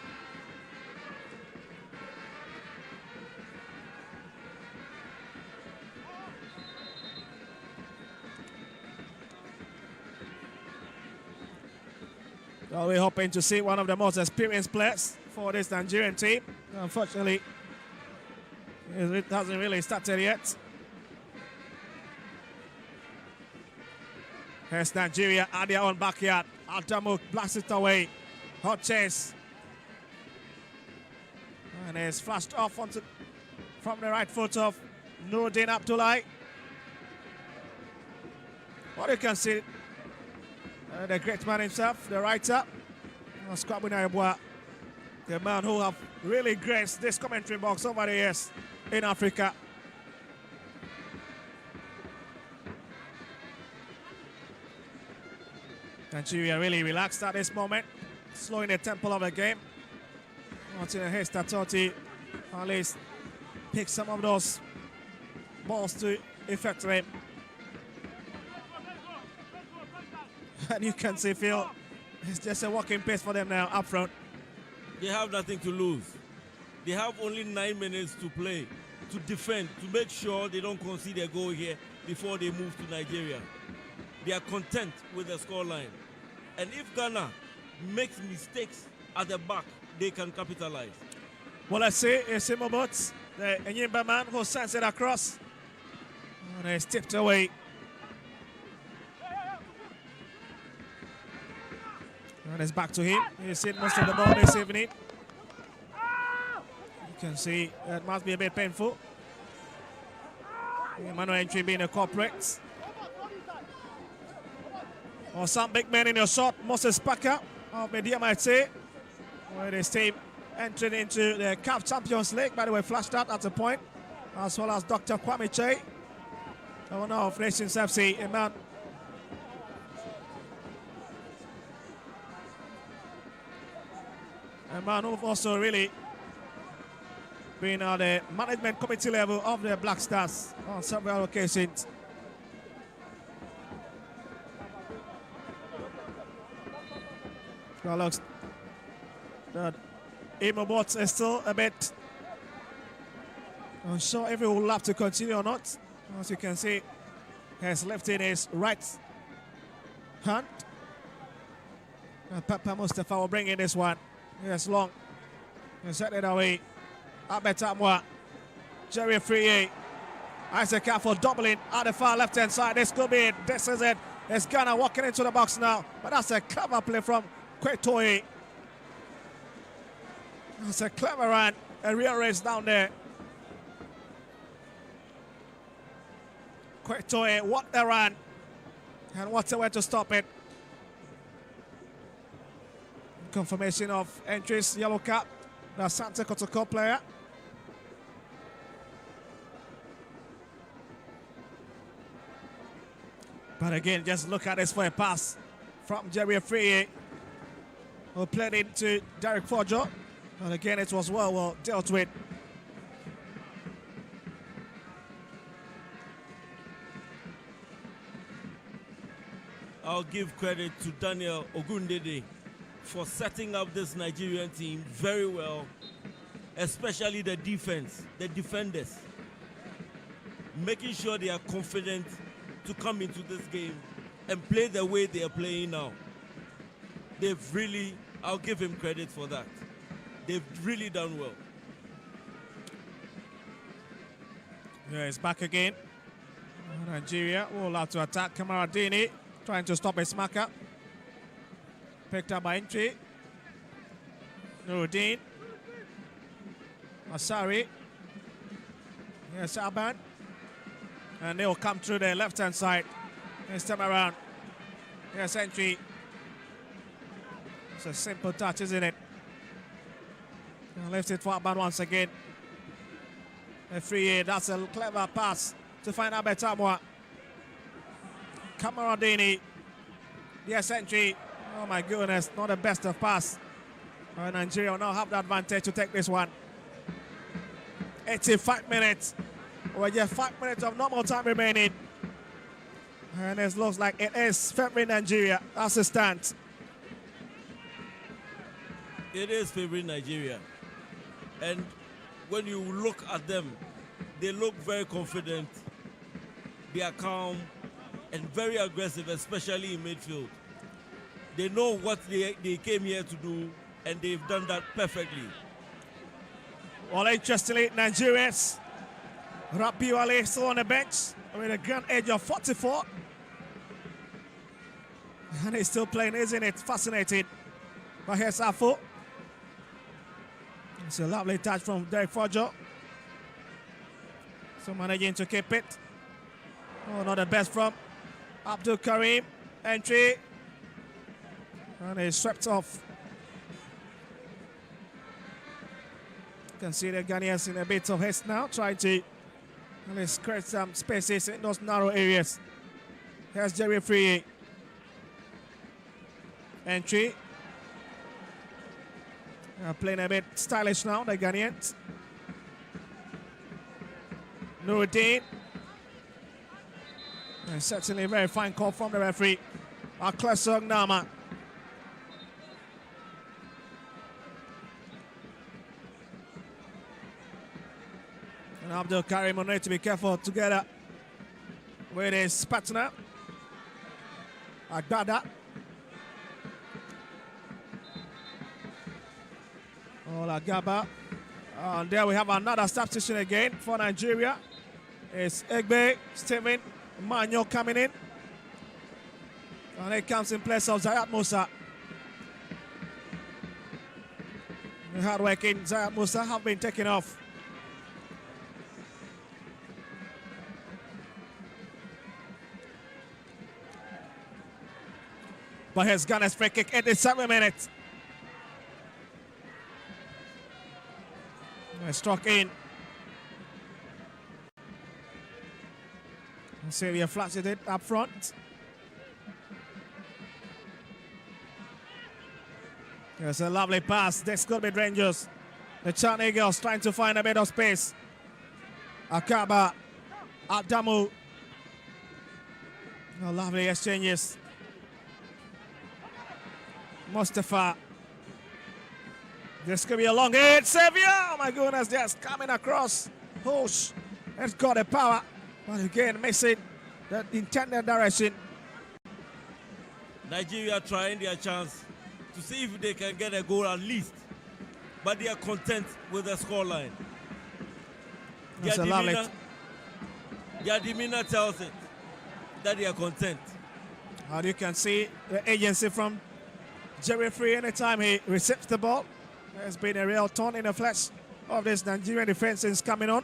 So we're hoping to see one of the most experienced players for this Nigerian team. Unfortunately, it hasn't really started yet. Here's Nigeria at their own backyard. Adamu blasts it away. Hot chase. And it's flashed off from the right foot of Nuruddin Abdullahi. What you can see, the great man himself, the writer, Skwabuna Yeboah, the man who have really graced this commentary box over the years in Africa. Nigeria really relaxed at this moment, slowing the tempo of the game. Until Hesta Totti at least pick some of those balls to effectively. And you can see, Phil, it's just a walking pace for them now up front. They have nothing to lose. They have only 9 minutes to play, to defend, to make sure they don't concede a goal here before they move to Nigeria. They are content with the scoreline. And if Ghana makes mistakes at the back, they can capitalize. Well, let's see. It's Imobot, the Enyimba man who sends it across. And it's tipped away. And it's back to him. He's seen most of the ball this evening. You can see it must be a bit painful. Emmanuel Entry being a corporate. Or some big men in your shot. Moses Parker of Media might say. Where this team entered into the CAF Champions League. By the way, flashed out at a point. As well as Dr. Kwame Che, owner of Nations FC. A man who've also really been at the management committee level of the Black Stars on several occasions. Well, looks that Imobot is still a bit unsure if he will have to continue or not. As you can see, he has lifted his right hand. And Papa Mustafa will bring in this one. Yes, long. And set it away. Abetamwa. Jerry Friye. Isaac for doubling at the far left-hand side. This could be it. This is it. It's Ghana walking into the box now. But that's a clever play from Kwetoye. That's a clever run. A real race down there. Kwetoye, what a run. And what a way to stop it. Confirmation of Entry's yellow cap. The Santa Kotoko player. But again, just look at this for a pass from Jerry Friye, who played into Derek Fojo. And again, it was well dealt with. I'll give credit to Daniel Ogundede for setting up this Nigerian team very well, especially the defense, the defenders, making sure they are confident to come into this game and play the way they are playing now. They've really, I'll give him credit for that. They've really done well. Yeah, it's back again. Nigeria will have to attack. Kamaradini trying to stop a smacker. Picked up by Entry. Nuruddin. Asari. Yes, Aban. And they'll come through the left-hand side. This time around. Yes, Entry. It's a simple touch, isn't it? And lifts it for Aban once again. A free aid. That's a clever pass to find Abetamwa. Kamaradini. Yes, Entry. Oh my goodness, not the best of pass. Nigeria will now have the advantage to take this one. 85 minutes. Well, just 5 minutes of normal time remaining. And it looks like it is favoring Nigeria. That's the stance. It is favoring Nigeria. And when you look at them, they look very confident. They are calm and very aggressive, especially in midfield. They know what they came here to do, and they've done that perfectly. Well, interestingly, Nigerians, Rabiwale still on the bench with a grand age of 44. And he's still playing, isn't it? Fascinating. But here's Afo. It's a lovely touch from Derek Fojo. So managing to keep it. Oh, not the best from Abdul Karim. Entry. And he's swept off. You can see the Ghanaians in a bit of haste now, trying to create some spaces in those narrow areas. Here's Jerry Friye. Entry. Playing a bit stylish now, the Ghanaians. Nuruddin. And certainly a very fine call from the referee, Aklesong Nama. And Abdul Karim will need to be careful together with his partner, Agdada. Olagaba. And there we have another substitution again for Nigeria. It's Egbe, Steven, Manyo coming in. And he comes in place of Zayat Musa. The hard-working Zayat Musa have been taken off. But here's Ghana's free kick at the 7 minutes. Struck in. Xavier flashes it up front. There's a lovely pass. This could be dangerous. The Chan Eagles trying to find a bit of space. Akaba, Adamu. Oh, lovely exchanges. Mustafa. This could be a long hit. Xavier, oh my goodness, just coming across. Push. It's got the power. But again, missing the intended direction. Nigeria trying their chance to see if they can get a goal at least. But they are content with the scoreline. Their demeanor tells it that they are content. And you can see the agency from Jerry Free anytime he receives the ball. There's been a real thorn in the flesh of this Nigerian defense since coming on.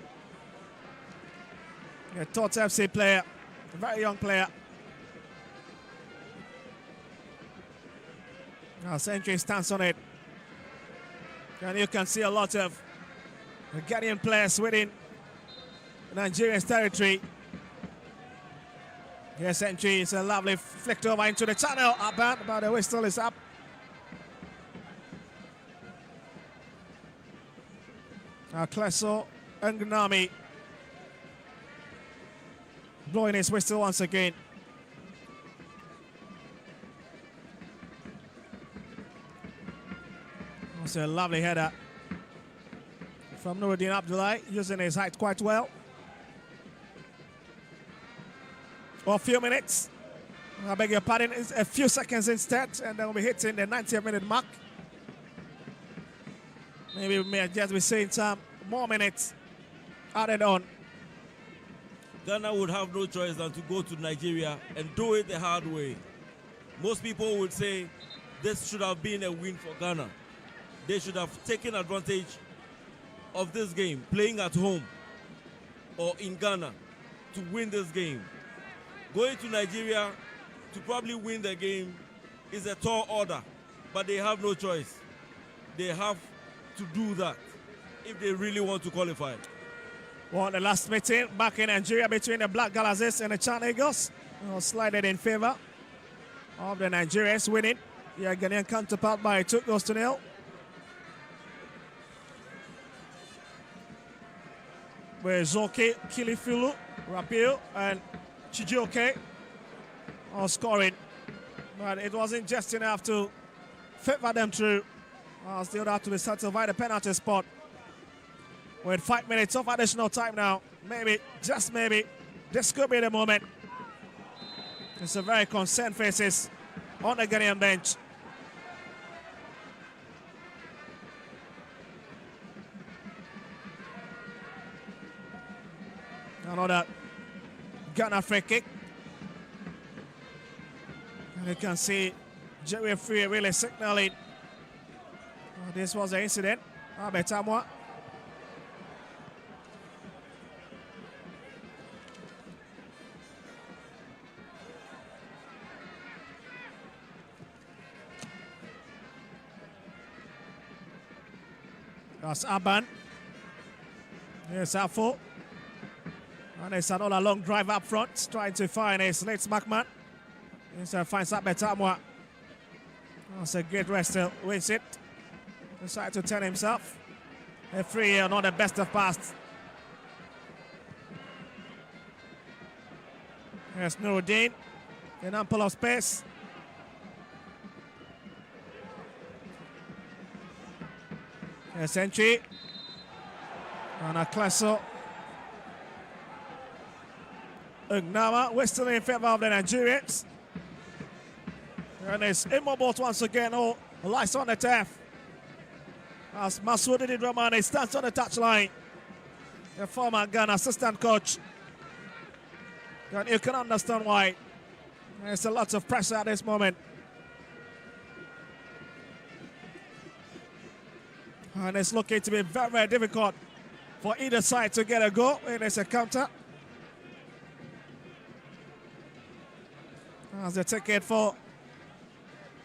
A Tots FC player, a very young player. Now Century stands on it. And you can see a lot of Ghanaian players within Nigerian's territory. Here Century is a lovely flicked over into the channel. Up but the whistle is up. Kleso Ngnami blowing his whistle once again. Also a lovely header from Nuruddin Abdullah, using his height quite well. For a few minutes, I beg your pardon, it's a few seconds instead, and then we'll be hitting the 90th minute mark. Maybe we may just be seeing some more minutes added on. Ghana would have no choice than to go to Nigeria and do it the hard way. Most people would say this should have been a win for Ghana. They should have taken advantage of this game, playing at home or in Ghana to win this game. Going to Nigeria to probably win the game is a tall order, but they have no choice. They have to do that if they really want to qualify. Well, the last meeting back in Nigeria between the Black Galaxies and the Chan Eagles slided in favor of the Nigerians, winning. Yeah, Ghanaian counterpart by 2-0. Where Zoke, Kilifulu, Rapio, and Chijioke are scoring. But it wasn't just enough to favor them through. Still have to be settled by the penalty spot. With 5 minutes of additional time now, maybe, just maybe, this could be the moment. It's a very concerned faces on the Ghanaian bench. Another Ghana free kick. And you can see Jerry Free really signaling this was an incident. Betamwa. That's Aban. Here's Afo. And it's another long drive up front, trying to find his late Smackman. Instead finds up Betamwa. That's a great wrestle, wins it. Decided to turn himself. A free, not the best of pass. There's Nuruddin in ample of space. There's entry. And a Klasso. Ugnama, we're still in favor of the Nigerians. And it's immobile once again. Oh, lights on the turf. As Masoudi Dramani stands on the touchline. The former Ghana assistant coach. And you can understand why. There's a lot of pressure at this moment. And it's looking to be very, very difficult for either side to get a goal. And it's a counter. As they take it for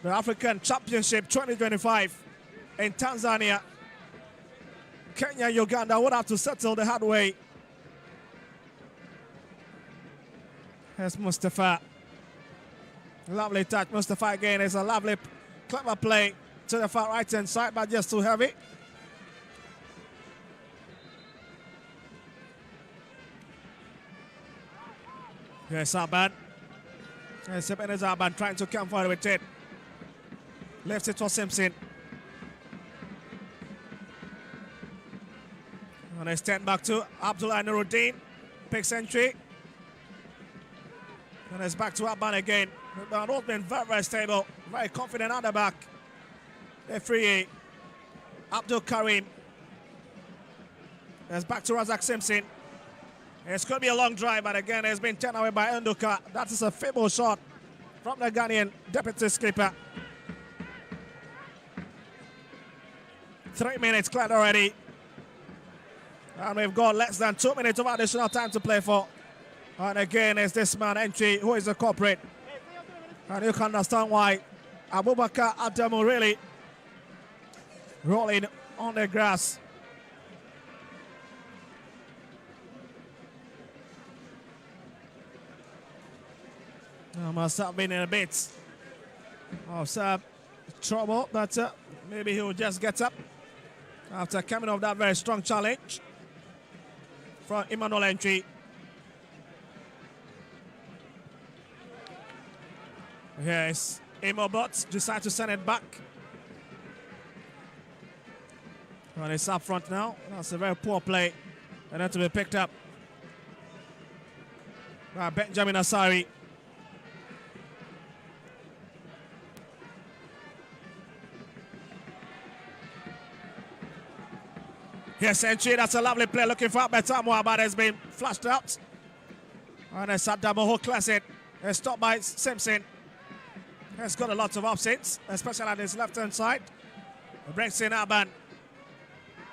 the African Championship 2025 in Tanzania. Kenya, Uganda would have to settle the hard way. Here's Mustafa. Lovely touch. Mustafa again is a lovely, clever play to the far right hand side, but just too heavy. Here's Aban. Here's Ebenezer Aban trying to come forward with it. Left it for Simpson. And they stand back to Abdullah Nuruddin. Picks entry. And it's back to Aban again. But both been very, very stable. Very confident at the back. The free Abdul Karim. It's back to Razak Simpson. It's going to be a long drive, but again, it's been turned away by Nduka. That is a feeble shot from the Ghanaian deputy skipper. 3 minutes cleared already. And we've got less than 2 minutes of additional time to play for. And again, it's this man, Entry, who is the culprit. And you can understand why Abubakar Adamu really rolling on the grass. Must have been in a bit of some trouble, but maybe he'll just get up after coming off that very strong challenge from Emmanuel Entry. Yes, Imobot decides to send it back. Well, it's up front now. That's a very poor play. And then to be picked up by Benjamin Asari. Yes, Entry, that's a lovely play looking for Betamwa, but it's been flashed out. And it's Adamu classic. It's stopped by Simpson. He's got a lot of options, especially on his left-hand side. Breaks in Aban.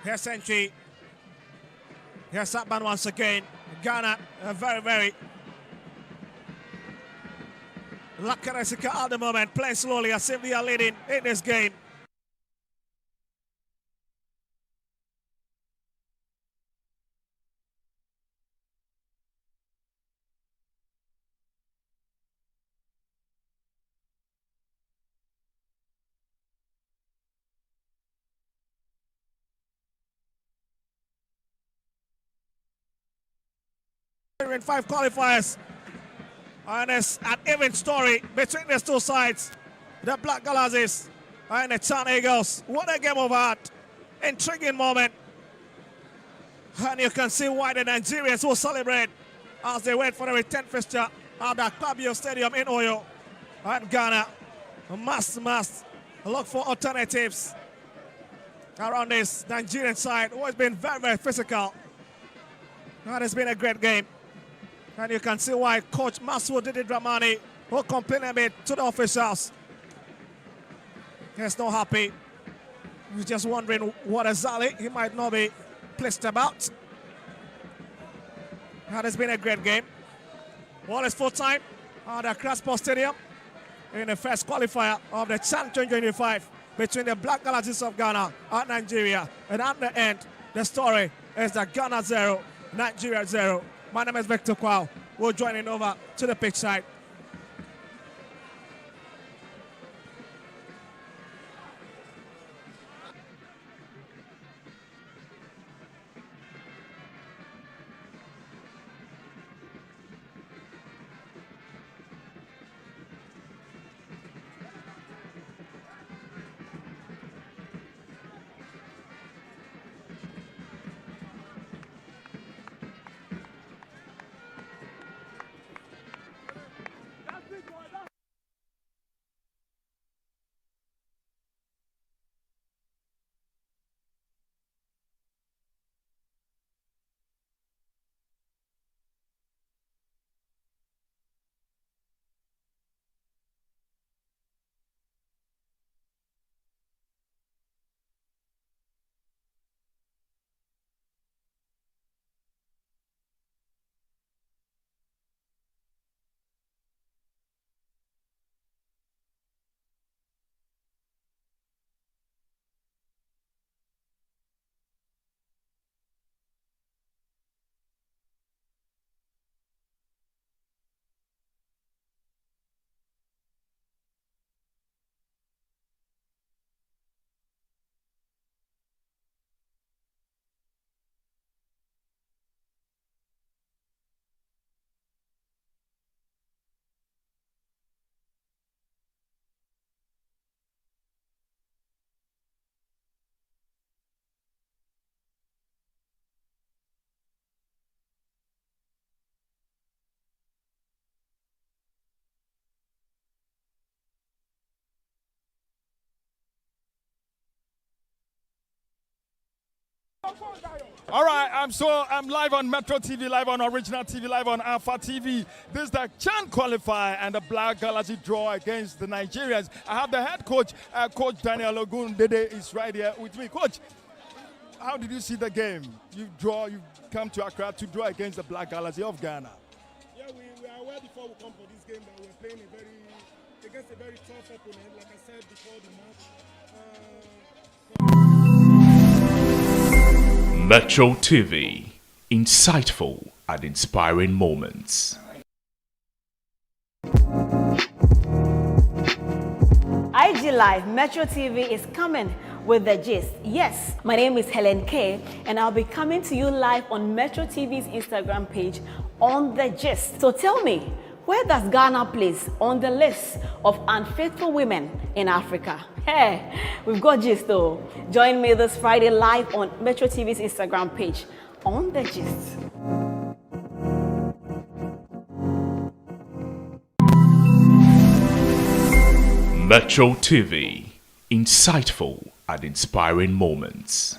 Here's Entry. Here's Aban once again. Ghana, a very, very lackadaisical at the moment. Playing slowly as if they are leading in this game. In 5 qualifiers, and it's an even story between these two sides, the Black Galaxies and the Chan Eagles. What a game of art, intriguing moment, and you can see why the Nigerians will celebrate as they wait for the return fixture at the Akpabio Stadium in Oyo. And Ghana must look for alternatives around this Nigerian side, who has been very, very physical. And it's been a great game. And you can see why Coach Masoudi Dramani will complain a bit to the officials. He's not happy. He's just wondering what exactly he might not be pleased about. And it's been a great game. Well, it's full time at the Accra Sports Stadium in the first qualifier of the CHAN 2025 between the Black Galaxies of Ghana and Nigeria. And at the end, the story is that Ghana 0, Nigeria 0. My name is Victor Kwao. We're joining over to the pitch side. All right, I'm live on Metro TV, live on Original TV, live on Alpha TV. This is the Chan qualifier and the Black Galaxy draw against the Nigerians. I have the head coach, Coach Daniel Ogundede is right here with me. Coach, how did you see the game? You come to Accra to draw against the Black Galaxy of Ghana. Yeah, we were aware before we come for this game that we're playing against a very tough opponent, like I said before the match. Metro TV, insightful and inspiring moments. IG Live Metro TV is coming with the gist. Yes, my name is Helen K, and I'll be coming to you live on Metro TV's Instagram page on the gist. So tell me, where does Ghana place on the list of unfaithful women in Africa? Hey, we've got gist though. Join me this Friday live on Metro TV's Instagram page on the gist. Metro TV, insightful and inspiring moments.